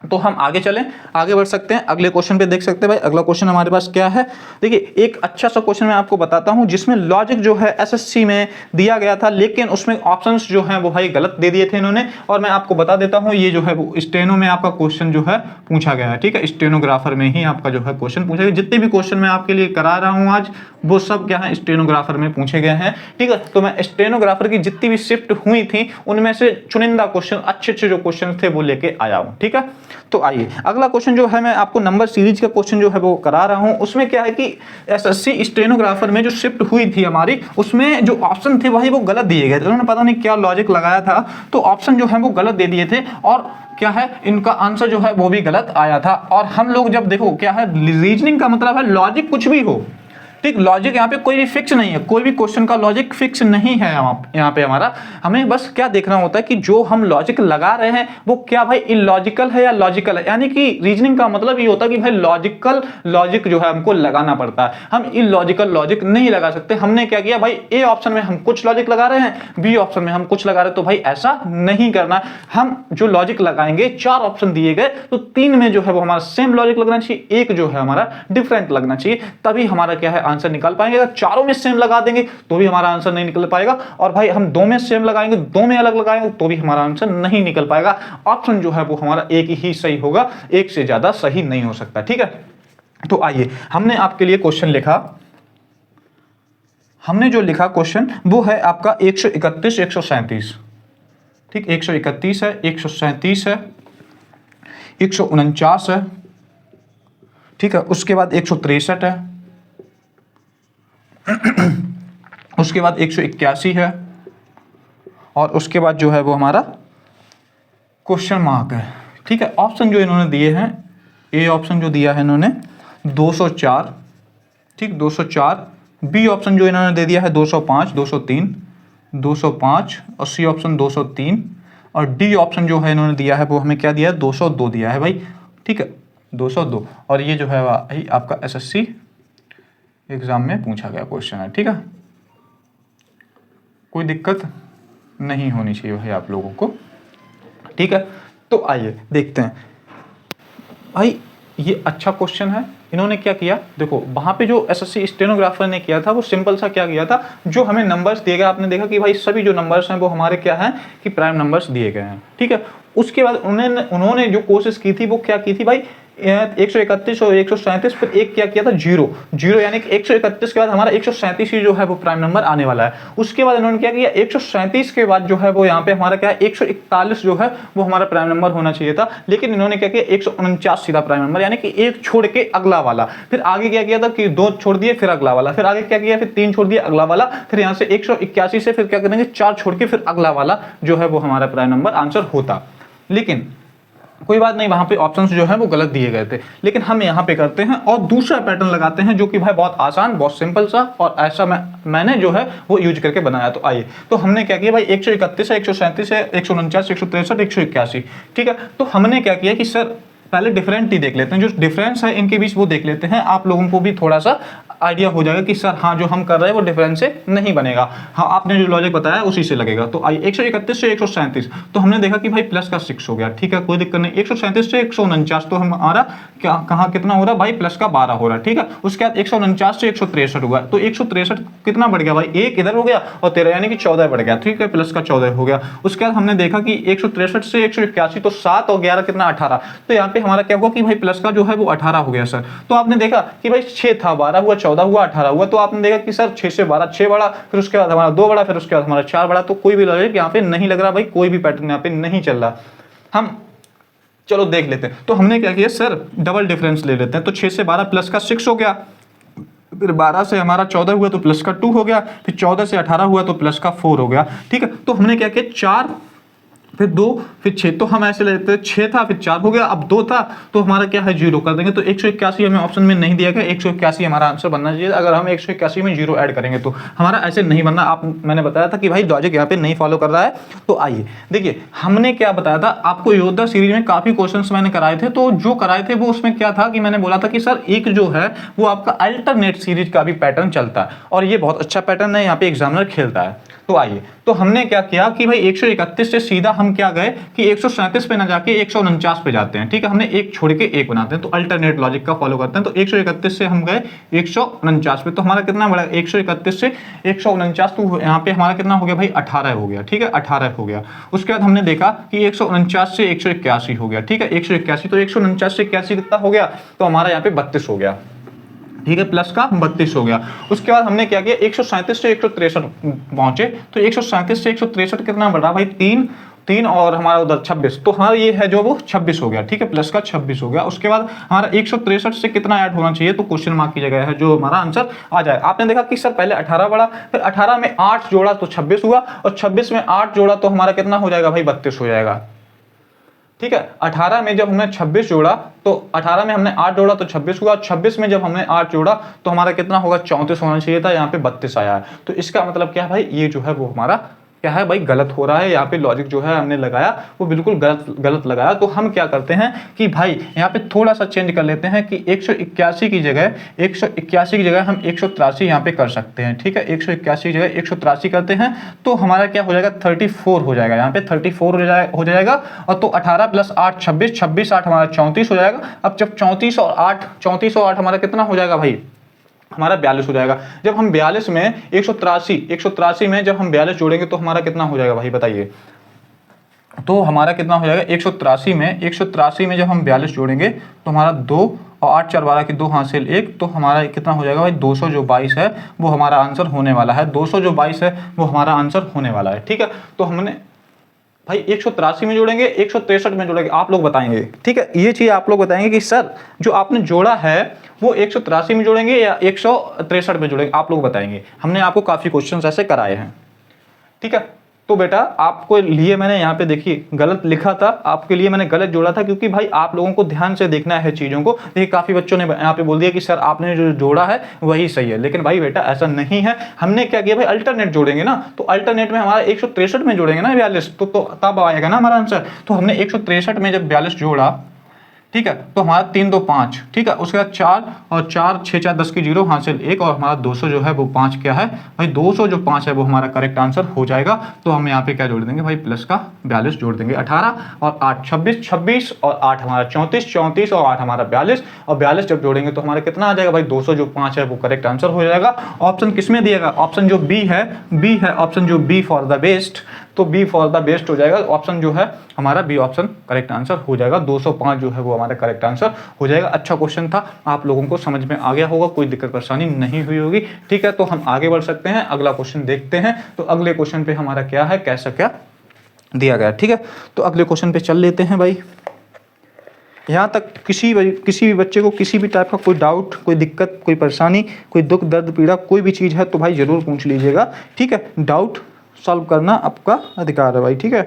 तो हम आगे चलें, आगे बढ़ सकते हैं, अगले क्वेश्चन पे देख सकते हैं। भाई अगला क्वेश्चन हमारे पास क्या है, देखिए एक अच्छा सा क्वेश्चन मैं आपको बताता हूं जिसमें लॉजिक जो है एसएससी में दिया गया था, लेकिन उसमें ऑप्शंस जो हैं वो भाई गलत दे दिए थे इन्होंने, और मैं आपको बता देता हूं ये जो है वो स्टेनो में आपका क्वेश्चन जो है पूछा गया है, ठीक है। स्टेनोग्राफर में ही आपका जो है क्वेश्चन पूछा गया, जितने भी क्वेश्चन मैं आपके लिए करा रहा हूँ आज वो सब क्या है स्टेनोग्राफर में पूछे गए हैं, ठीक है। तो मैं स्टेनोग्राफर की जितनी भी शिफ्ट हुई थी उनमें से चुनिंदा क्वेश्चन, अच्छे जो क्वेश्चन थे वो लेके आया हूँ, ठीक है। तो आइए अगला क्वेश्चन जो है मैं आपको नंबर सीरीज का क्वेश्चन जो है वो करा रहा हूं। उसमें क्या है कि एसएससी स्टेनोग्राफर में जो शिफ्ट हुई थी हमारी, उसमें जो ऑप्शन थे भाई वो गलत दिए गए थे, उन्होंने पता नहीं क्या लॉजिक लगाया था, तो ऑप्शन जो है वो गलत दे दिए थे, और क्या है इनका आंसर जो है वो भी गलत आया था। और हम लोग जब देखो क्या है, रीजनिंग का मतलब है लॉजिक कुछ भी हो, ठीक, लॉजिक यहाँ पे कोई भी फिक्स नहीं है, कोई भी क्वेश्चन का लॉजिक फिक्स नहीं है यहाँ पे हमारा, हमें बस क्या देखना होता है कि जो हम लॉजिक लगा रहे हैं वो क्या भाई इलॉजिकल है या लॉजिकल है, यानी कि रीजनिंग का मतलब ये होता है कि भाई लॉजिकल लॉजिक जो है हमको लगाना पड़ता है, हम इलॉजिकल लॉजिक नहीं लगा सकते। हमने क्या किया भाई, ए ऑप्शन में हम कुछ लॉजिक लगा रहे हैं, बी ऑप्शन में हम कुछ लगा रहे हैं, तो भाई ऐसा नहीं करना, हम जो लॉजिक लगाएंगे, चार ऑप्शन दिए गए तो तीन में जो है वो हमारा सेम लॉजिक लगना चाहिए, एक जो है हमारा डिफरेंट लगना चाहिए, तभी हमारा क्या है आंसर निकाल पाएंगे। अगर चारों में सेम लगा देंगे तो भी हमारा आंसर नहीं निकल पाएगा, और भाई हम दो में सेम लगाएंगे, दो में अलग लगाएंगे तो भी हमारा आंसर नहीं निकल पाएगा। ऑप्शन जो है वो हमारा एक ही सही होगा, एक से ज्यादा सही नहीं हो सकता, ठीक है। तो आइए हमने आपके लिए क्वेश्चन लिखा, हमने जो लिखा क्वेश्चन वो है आपका 131 137, ठीक, 131 है, 137 है, 149 है, ठीक है। उसके बाद 163 है, उसके बाद 181 है, और उसके बाद जो है वो हमारा क्वेश्चन मार्क है, ठीक है। ऑप्शन जो इन्होंने दिए हैं, ए ऑप्शन जो दिया है इन्होंने 204, ठीक 204। बी ऑप्शन जो इन्होंने दे दिया है 205, 203, 205, और सी ऑप्शन 203, और डी ऑप्शन जो है इन्होंने दिया है वो हमें क्या दिया है 202 दिया है भाई, ठीक है 202। और ये जो है भाई आपका एसएससी एग्जाम में पूछा गया क्वेश्चन है, ठीक है। कोई दिक्कत नहीं होनी चाहिए भाई आप लोगों को, ठीक है। तो आइए देखते हैं भाई, ये अच्छा क्वेश्चन है। इन्होंने क्या किया, देखो वहां पे जो एसएससी स्टेनोग्राफर ने किया था वो सिंपल सा क्या किया था, जो हमें नंबर्स दिए गए, आपने देखा कि भाई सभी जो नंबर्स हैं वो हमारे क्या हैं कि प्राइम नंबर्स दिए गए हैं, ठीक है। उसके बाद उन्होंने जो कोशिश की थी वो क्या की थी भाई, 131 और 137, फिर एक क्या किया था जीरो, यानी कि 131 के बाद हमारा 137 ही जो है वो प्राइम नंबर आने वाला है। उसके बाद इन्होंने क्या किया, 137 के बाद जो है वो यहाँ पे हमारा क्या है 141 जो है वो हमारा प्राइम नंबर होना चाहिए था, लेकिन इन्होंने क्या किया 149 सीधा प्राइम नंबर, यानी कि एक छोड़ के अगला वाला। फिर आगे क्या किया था कि 2 छोड़ दिए फिर अगला वाला, फिर आगे क्या किया फिर 3 छोड़ दिए अगला वाला, फिर यहाँ से 181 से फिर क्या करेंगे 4 छोड़ के फिर अगला वाला जो है वो हमारा प्राइम नंबर आंसर होता। लेकिन कोई बात नहीं, वहां पे ऑप्शंस जो है वो गलत दिए गए थे, लेकिन हम यहाँ पे करते हैं और दूसरा पैटर्न लगाते हैं जो कि भाई बहुत आसान, बहुत सिंपल सा, और ऐसा मैंने जो है वो यूज करके बनाया। तो आइए, तो हमने क्या किया भाई 131 है, 137 है, 149, 163, 181, ठीक है। तो हमने क्या किया कि सर पहले डिफरेंट ही देख लेते हैं, जो डिफरेंस है इनके बीच वो देख लेते हैं, आप लोगों को भी थोड़ा सा आइडिया हो जाएगा कि सर हाँ जो हम कर रहे हैं वो डिफरेंस से नहीं बनेगा, हाँ आपने जो लॉजिक बताया उसी से लगेगा। तो आइए 131 से 137, तो हमने देखा कि भाई प्लस का 6 हो गया, ठीक है कोई दिक्कत नहीं। 137 से 149, तो हमारा क्या कहाँ कितना हो रहा है भाई प्लस का 12 हो रहा है, ठीक है। उसके बाद 149 से 163 हुआ, तो 163 कितना बढ़ गया भाई, एक इधर हो गया और 13 यानी कि 14 बढ़ गया, ठीक है प्लस का 14 हो गया। उसके बाद हमने देखा कि 163 से 181, तो 7 और 11 कितना 18, तो यहाँ पे हमारा क्या हुआ कि भाई प्लस का जो है वो 18 हो गया सर। तो आपने देखा कि भाई 6 था, 12 हुआ, 14 हुआ, 18 हुआ, तो आपने देखा कि सर 6 से 12, 6 बढ़ा, फिर उसके बाद हमारा 2 बढ़ा, फिर उसके बाद हमारा 4 बढ़ा। तो कोई भी लॉजिक यहाँ पे नहीं लग रहा भाई, कोई भी पैटर्न यहाँ पे नहीं चल रहा। हम चलो देख लेते हैं। तो हमने क्या किया सर डबल डिफरेंस ले लेते हैं, तो 6 से 12 प्लस का 6 हो गया, फिर 12 से हमारा 14 हुआ तो प्लस का 2 हो गया, फिर 14 से 18 हुआ तो प्लस का 4 हो गया, ठीक है। तो हमने क्या किया 4 फिर 2 फिर 6, तो हम ऐसे लेते हैं 6 था फिर 4 हो गया, अब 2 था तो हमारा क्या है 0 कर देंगे। तो 181 हमें ऑप्शन में नहीं दिया गया, 181 हमारा आंसर बनना चाहिए। अगर हम 181 में 0 ऐड करेंगे तो हमारा ऐसे नहीं बनना। आप मैंने बताया था कि भाई लॉजिक यहाँ पे नहीं फॉलो कर रहा है। तो आइए देखिए हमने क्या बताया था आपको, योद्धा सीरीज में काफी क्वेश्चंस मैंने कराए थे, तो जो कराए थे वो उसमें क्या था कि मैंने बोला था कि सर एक जो है वो आपका अल्टरनेट सीरीज का भी पैटर्न चलता है, और ये बहुत अच्छा पैटर्न है, यहाँ पे एग्जामिनर खेलता है। तो आइए, तो हमने क्या किया कि भाई 131 से सीधा हम क्या गए कि 137 पे ना जाके 149 पे जाते हैं, ठीक है। हमने एक छोड़ के एक बनाते हैं, तो अल्टरनेट लॉजिक का फॉलो करते हैं। तो 131 से हम गए 149 पे, तो हमारा कितना बढ़ा 131 से 149, तो यहाँ पे हमारा कितना हो गया भाई 18 हो गया, ठीक है 18 हो गया। उसके बाद हमने देखा कि 149 से 181 हो गया, ठीक है 181, तो 149 से 81 कितना हो गया, तो हमारा यहाँ पे 32 हो गया, ठीक है प्लस का 32 हो गया। उसके बाद हमने क्या किया 137 से 163 पहुंचे, तो 137 से 163 कितना बढ़ा भाई 3 और हमारा उधर 26, तो हमारा ये है जो वो 26 हो गया, ठीक है प्लस का 26 हो गया। उसके बाद हमारा 163 से कितना ऐड होना चाहिए, तो क्वेश्चन मार्क की जगह है जो हमारा आंसर आ जाए। आपने देखा कि सर पहले 18 बढ़ा, फिर 18 में 8 जोड़ा तो 26 हुआ, और 26 में 8 जोड़ा तो हमारा कितना हो जाएगा भाई 32 हो जाएगा, ठीक है। 18 में जब हमने 26 जोड़ा, तो 18 में हमने 8 जोड़ा तो 26 हुआ, 26 में जब हमने 8 जोड़ा तो हमारा कितना होगा 34 होना चाहिए था, यहाँ पे 32 आया है। तो इसका मतलब क्या है भाई, ये जो है वो हमारा क्या है भाई गलत हो रहा है, यहाँ पे लॉजिक जो है हमने लगाया वो बिल्कुल गलत लगाया। तो हम क्या करते हैं कि भाई यहाँ पे थोड़ा सा चेंज कर लेते हैं कि 181 की जगह हम 183 यहाँ पे कर सकते हैं, ठीक है 181 की जगह 183 करते हैं, तो हमारा क्या हो जाएगा 34 हो जाएगा, यहाँ पे 34 हो जाएगा। और तो 18 प्लस 8 26, 26 8 हमारा 34 हो जाएगा। अब जब 34 और 8 हमारा कितना हो जाएगा भाई, हमारा 42 हो जाएगा। जब हम 42 में 183 में जब हम 42 जोड़ेंगे तो हमारा कितना हो जाएगा भाई बताइए, तो हमारा कितना हो जाएगा 183 में जब हम 42 जोड़ेंगे तो हमारा 2 और 8 4 12 की 2 हासिल 1, तो हमारा कितना हो जाएगा भाई 200 जो 22 है वो हमारा आंसर होने वाला है, 200 जो 22 है वो हमारा आंसर होने वाला है, ठीक है। तो हमने भाई 183 में जोड़ेंगे, 163 में जोड़ेंगे, आप लोग बताएंगे। ठीक है, ये चीज़ आप लोग बताएंगे कि सर जो आपने जोड़ा है वो 183 में जोड़ेंगे या 163 में जोड़ेंगे, आप लोग बताएंगे। हमने आपको काफ़ी क्वेश्चंस ऐसे कराए हैं। ठीक है, तो बेटा आपको लिए मैंने यहाँ पे देखिए गलत लिखा था, आपके लिए मैंने गलत जोड़ा था, क्योंकि भाई आप लोगों को ध्यान से देखना है चीज़ों को। देखिए काफ़ी बच्चों ने यहाँ पे बोल दिया कि सर आपने जो जोड़ा है वही सही है, लेकिन भाई बेटा ऐसा नहीं है। हमने क्या किया भाई, अल्टरनेट जोड़ेंगे ना, तो अल्टरनेट में हमारा 163 में जोड़ेंगे ना 42, तो तब आएगा ना हमारा आंसर। तो हमने 163 में जब 42 जोड़ा, ठीक है, तो हमारा 3 2 5, ठीक है, उसके बाद 4 और 4 6 4 10 की 0 हासिल 1, और हमारा 200 जो है वो 5 क्या है भाई, 200 जो 5 है वो हमारा करेक्ट आंसर हो जाएगा। तो हम यहाँ पे क्या जोड़ देंगे भाई, प्लस का 42 जोड़ देंगे, 18 और 8 26, 26 और 8 हमारा 34, 34 और 8 हमारा 42, और 42 जब जोड़ेंगे तो हमारा कितना आ जाएगा भाई, 200 जो 5 है वो करेक्ट आंसर हो जाएगा। ऑप्शन किस में दिएगा, ऑप्शन जो बी है ऑप्शन जो बी फॉर द बेस्ट, तो बी फॉर द बेस्ट हो जाएगा। ऑप्शन जो है हमारा बी ऑप्शन करेक्ट आंसर हो जाएगा, 205 जो है वो हमारा करेक्ट आंसर हो जाएगा। अच्छा क्वेश्चन था, आप लोगों को समझ में आ गया होगा, कोई दिक्कत परेशानी नहीं हुई होगी। ठीक है, तो हम आगे बढ़ सकते हैं, अगला क्वेश्चन देखते हैं। तो अगले क्वेश्चन पे हमारा क्या है, कैसा क्या दिया गया। ठीक है, तो अगले क्वेश्चन पे चल लेते हैं भाई। यहाँ तक किसी भी बच्चे को किसी भी टाइप का कोई डाउट, कोई दिक्कत, कोई परेशानी, कोई दुख दर्द पीड़ा, कोई भी चीज़ है तो भाई ज़रूर पूछ लीजिएगा। ठीक है, डाउट सॉल्व करना आपका अधिकार है भाई। ठीक है,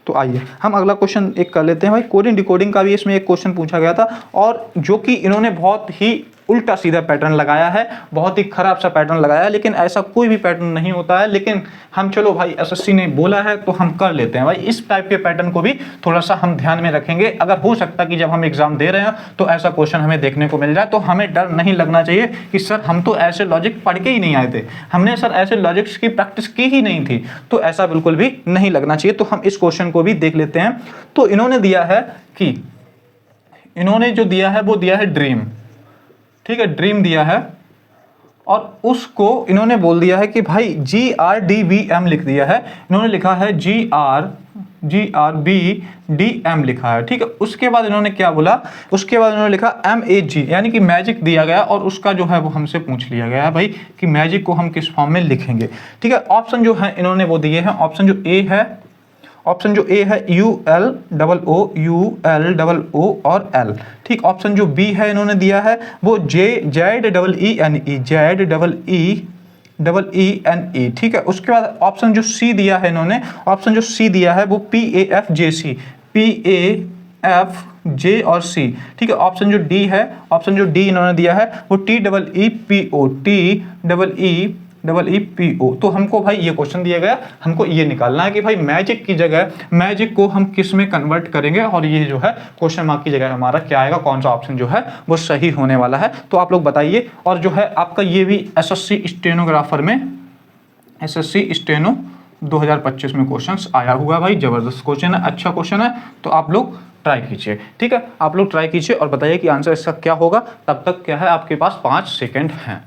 तो आइए हम अगला क्वेश्चन एक कर लेते हैं भाई। कोडिंग डिकोडिंग का भी इसमें एक क्वेश्चन पूछा गया था, और जो कि इन्होंने बहुत ही उल्टा सीधा पैटर्न लगाया है, बहुत ही खराब सा पैटर्न लगाया है, लेकिन ऐसा कोई भी पैटर्न नहीं होता है। लेकिन हम चलो भाई एसएससी ने बोला है तो हम कर लेते हैं भाई। इस टाइप के पैटर्न को भी थोड़ा सा हम ध्यान में रखेंगे। अगर हो सकता है कि जब हम एग्जाम दे रहे हैं तो ऐसा क्वेश्चन हमें देखने को मिल जाए, तो हमें डर नहीं लगना चाहिए कि सर हम तो ऐसे लॉजिक पढ़ के ही नहीं आए थे, हमने सर ऐसे लॉजिक्स की प्रैक्टिस की ही नहीं थी, तो ऐसा बिल्कुल भी नहीं लगना चाहिए। तो हम इस क्वेश्चन को भी देख लेते हैं। तो इन्होंने दिया है कि इन्होंने जो दिया है वो दिया है ड्रीम। ठीक है, ड्रीम दिया है, और उसको इन्होंने बोल दिया है कि भाई GRDBM लिख दिया है। इन्होंने लिखा है GRBDM लिखा है। ठीक है, उसके बाद इन्होंने क्या बोला, उसके बाद इन्होंने लिखा MAG, यानी कि मैजिक दिया गया, और उसका जो है वो हमसे पूछ लिया गया है भाई कि मैजिक को हम किस फॉर्म में लिखेंगे। ठीक है, ऑप्शन जो है इन्होंने वो दिए हैं। ऑप्शन जो ए है ULOO और L। ठीक, ऑप्शन जो बी है इन्होंने दिया है वो ZEENE। ठीक है, उसके बाद ऑप्शन जो सी दिया है इन्होंने, ऑप्शन जो सी दिया है वो PAFJC और C। ठीक है, ऑप्शन जो डी है, ऑप्शन जो डी इन्होंने दिया है वो TEEPO। तो हमको भाई ये क्वेश्चन दिया गया, हमको ये निकालना है कि भाई मैजिक की जगह मैजिक को हम किस में कन्वर्ट करेंगे, और ये जो है क्वेश्चन मार्क की जगह हमारा क्या आएगा, कौन सा ऑप्शन जो है वो सही होने वाला है। तो आप लोग बताइए। और जो है आपका ये भी एसएससी स्टेनोग्राफर में, एसएससी स्टेनो 2025 में क्वेश्चंस आया हुआ भाई, जबरदस्त क्वेश्चन है, अच्छा क्वेश्चन है, तो आप लोग ट्राई कीजिए। ठीक है, आप लोग ट्राई कीजिए और बताइए कि आंसर इसका क्या होगा। तब तक क्या है, आपके पास 5 सेकेंड हैं।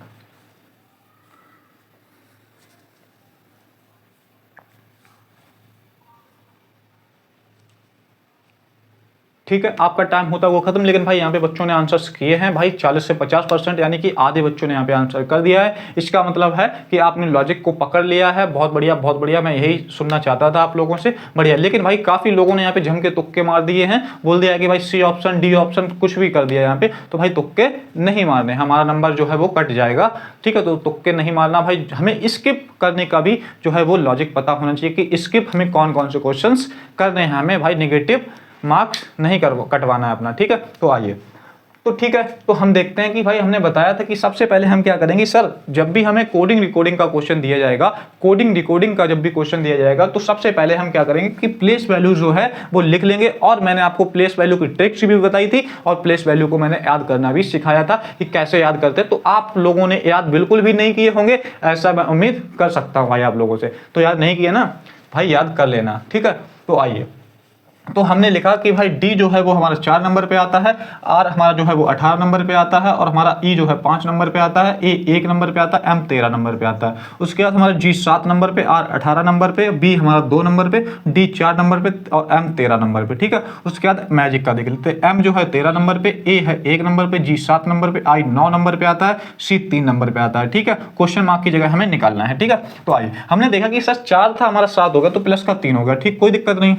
ठीक है, आपका टाइम होता है वो खत्म, लेकिन भाई यहाँ पे बच्चों ने आंसर्स किए हैं भाई 40 से 50%, यानी कि आधे बच्चों ने यहाँ पे आंसर कर दिया है। इसका मतलब है कि आपने लॉजिक को पकड़ लिया है। बहुत बढ़िया, बहुत बढ़िया, मैं यही सुनना चाहता था आप लोगों से, बढ़िया। लेकिन भाई काफ़ी लोगों ने यहाँ पे झमके तुक्के मार दिए हैं, बोल दिया है कि भाई सी ऑप्शन, डी ऑप्शन, कुछ भी कर दिया यहाँ पे। तो भाई तुक्के नहीं मारने, हमारा नंबर जो है वो कट जाएगा। ठीक है, तो तुक्के नहीं मारना भाई, हमें स्किप करने का भी जो है वो लॉजिक पता होना चाहिए कि स्किप हमें कौन कौन से क्वेश्चन करने हैं, हमें भाई निगेटिव मार्क्स नहीं कटवाना है अपना। ठीक है, तो आइए, तो ठीक है, तो हम देखते हैं कि भाई हमने बताया था कि सबसे पहले हम क्या करेंगे, सर जब भी हमें कोडिंग रिकॉर्डिंग का क्वेश्चन दिया जाएगा, कोडिंग रिकॉर्डिंग का जब भी क्वेश्चन दिया जाएगा, तो सबसे पहले हम क्या करेंगे कि प्लेस वैल्यू जो है वो लिख लेंगे। और मैंने आपको प्लेस वैल्यू की ट्रिक्स भी बताई थी, और प्लेस वैल्यू को मैंने याद करना भी सिखाया था कि कैसे याद करते हैं। तो आप लोगों ने याद बिल्कुल भी नहीं किए होंगे, ऐसा मैं उम्मीद कर सकता हूँ भाई आप लोगों से। तो याद नहीं किया ना भाई, याद कर लेना। ठीक है, तो आइए, तो हमने लिखा कि भाई डी जो है वो हमारा 4 नंबर पे आता है, आर हमारा जो है वो 18 नंबर पे आता है, और हमारा ई जो है 5 नंबर पे आता है, ए 1 नंबर पे आता है, एम 13 नंबर पे आता है। उसके बाद हमारा जी 7 नंबर पे, आर 18 नंबर पे, बी हमारा 2 नंबर पे, डी 4 नंबर पे, और एम 13 नंबर पे। ठीक है, उसके बाद मैजिक का देख लेते हैं। एम जो है 13 नंबर पे, ए है 1 नंबर पे, जी 7 नंबर पे, आई 9 नंबर पे आता है, सी 3 नंबर पे आता है। ठीक है, क्वेश्चन मार्क की जगह हमें निकालना है। ठीक है, तो आइए, हमने देखा कि सर 4 था, हमारा 7 हो गया, तो प्लस का 3 हो गया। ठीक, कोई दिक्कत नहीं।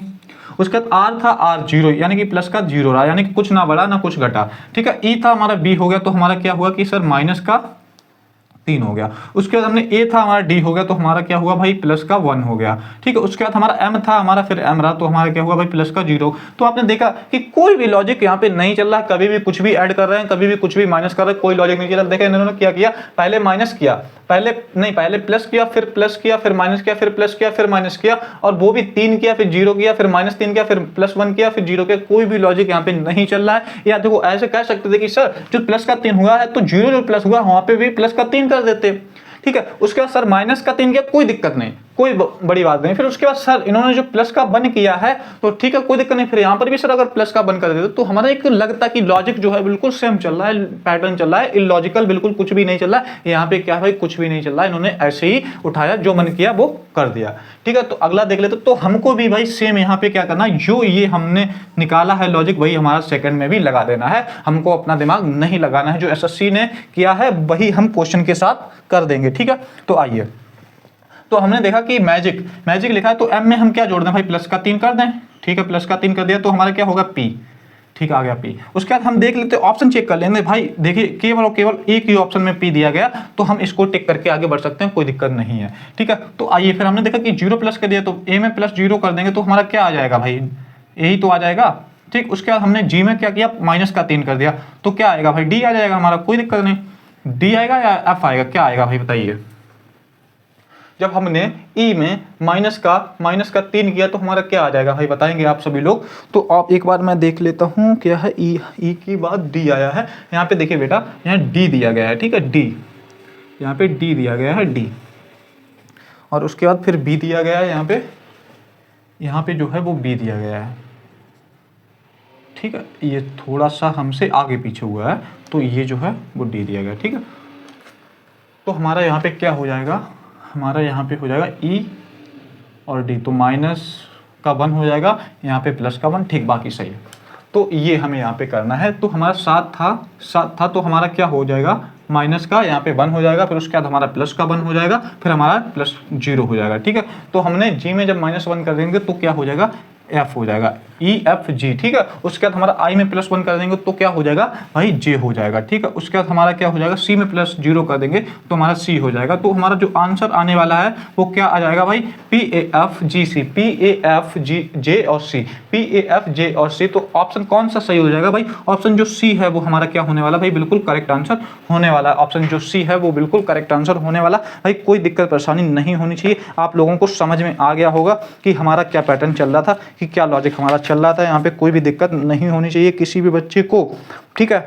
उसके बाद आर था, आर जीरो, यानी कि प्लस का जीरो रहा, यानी कि कुछ ना बढ़ा ना कुछ घटा। ठीक है, ई था हमारा, बी हो गया, तो हमारा क्या हुआ कि सर माइनस का 3 हो गया। उसके बाद हमने ए था हमारा, डी हो गया, तो हमारा क्या हुआ भाई प्लस का 1 हो गया। ठीक है, उसके बाद हमारा एम था हमारा, फिर एम रहा, तो हमारा क्या हुआ भाई प्लस का 0। तो आपने देखा कि कोई भी लॉजिक यहाँ पे नहीं चल रहा है, कभी भी कुछ भी ऐड कर रहे हैं, कभी भी कुछ भी माइनस कर रहे हैं, कोई लॉजिक नहीं चल रहा। देखा इन्होंने क्या किया, पहले माइनस किया, पहले प्लस किया, फिर माइनस किया, फिर प्लस किया, फिर माइनस किया, और वो भी 3 किया, फिर 0 किया, फिर -3 किया, फिर +1 किया, फिर 0 किया। कोई भी लॉजिक यहाँ पे नहीं चल रहा है। या देखो ऐसे कह सकते थे कि सर जो प्लस का 3 हुआ है तो 0 जो प्लस हुआ वहां पे भी प्लस का 3 कर देते। ठीक है, उसके बाद सर माइनस का 3 किया, कोई दिक्कत नहीं, कोई बड़ी बात नहीं। फिर उसके बाद सर इन्होंने जो प्लस का 1 किया है तो ठीक है, कोई दिक्कत नहीं। फिर यहाँ पर भी सर अगर प्लस का 1 कर देते तो हमारा एक लगता कि लॉजिक जो है बिल्कुल सेम चल रहा है, पैटर्न चल रहा है, इलॉजिकल बिल्कुल कुछ भी नहीं चल रहा है। यहाँ पे क्या भाई कुछ भी नहीं चल रहा है, इन्होंने ऐसे ही उठाया, जो मन किया वो कर दिया। ठीक है, तो अगला देख लेते। तो हमको भी भाई सेम यहाँ पे क्या करना है, जो ये हमने निकाला है लॉजिक वही हमारा सेकंड में भी लगा देना है। हमको अपना दिमाग नहीं लगाना है, जो एसएससी ने किया है वही हम क्वेश्चन के साथ कर देंगे। ठीक है, तो आइए, तो हमने देखा कि मैजिक लिखा है, तो एम में हम क्या जोड़ दें भाई, प्लस का 3 कर दें। ठीक है, प्लस का 3 कर दिया तो हमारा क्या होगा पी। ठीक आ गया पी। उसके बाद हम देख लेते ऑप्शन चेक कर लेंगे भाई। देखिए केवल और केवल एक ही ऑप्शन में पी दिया गया, तो हम इसको टिक करके आगे बढ़ सकते हैं, कोई दिक्कत नहीं है। ठीक है, तो आइए फिर हमने देखा कि 0 प्लस कर दिया, तो ए में प्लस 0 कर देंगे तो हमारा क्या आ जाएगा भाई, यही तो आ जाएगा। ठीक, उसके बाद हमने जी में क्या किया, माइनस का 3 कर दिया, तो क्या आएगा भाई डी आ जाएगा हमारा, कोई दिक्कत नहीं। डी आएगा या एफ आएगा, क्या आएगा भाई बताइए। जब हमने ई में माइनस का 3 किया तो हमारा क्या आ जाएगा भाई, बताएंगे आप सभी लोग। तो आप एक बार मैं देख लेता हूँ क्या है, ई की बाद डी आया है। यहाँ पे देखिए बेटा, यहाँ डी दिया गया है। ठीक है, डी, यहाँ पे डी दिया गया है, डी, और उसके बाद फिर बी दिया गया है, यहाँ पे जो है वो बी दिया गया है। ठीक है, ये थोड़ा सा हमसे आगे पीछे हुआ है, तो ये जो है वो डी दिया गया। ठीक है, तो हमारा यहाँ पे क्या हो जाएगा, हमारा यहाँ पे हो जाएगा ई और डी, तो माइनस का 1 हो जाएगा, यहाँ पे प्लस का 1। ठीक, बाकी सही है। तो ये हमें यहाँ पे करना है। तो हमारा 7 था, तो हमारा क्या हो जाएगा, माइनस का यहाँ पे 1 हो जाएगा, फिर उसके बाद हमारा प्लस का 1 हो जाएगा, फिर हमारा प्लस 0 हो जाएगा। ठीक है, तो हमने जी में जब -1 कर देंगे तो क्या हो जाएगा, एफ हो जाएगा, ई एफ जी। ठीक है, उसके बाद हमारा आई में +1 कर देंगे तो क्या हो जाएगा भाई जे हो जाएगा। ठीक है, उसके बाद हमारा क्या हो जाएगा, सी में +0 कर देंगे तो हमारा सी हो जाएगा। तो हमारा जो आंसर आने वाला है वो क्या आ जाएगा भाई, P A F G C, P A F G J और सी, पी ए एफ जे और सी। तो ऑप्शन कौन सा सही हो जाएगा भाई, ऑप्शन जो सी है वो हमारा क्या होने वाला भाई, बिल्कुल करेक्ट आंसर होने वाला। ऑप्शन जो सी है वो बिल्कुल करेक्ट आंसर होने वाला भाई। कोई दिक्कत परेशानी नहीं होनी चाहिए। आप लोगों को समझ में आ गया होगा कि हमारा क्या पैटर्न चल रहा था, कि क्या लॉजिक हमारा चल रहा था। यहाँ पे कोई भी दिक्कत नहीं होनी चाहिए किसी भी बच्चे को। ठीक है,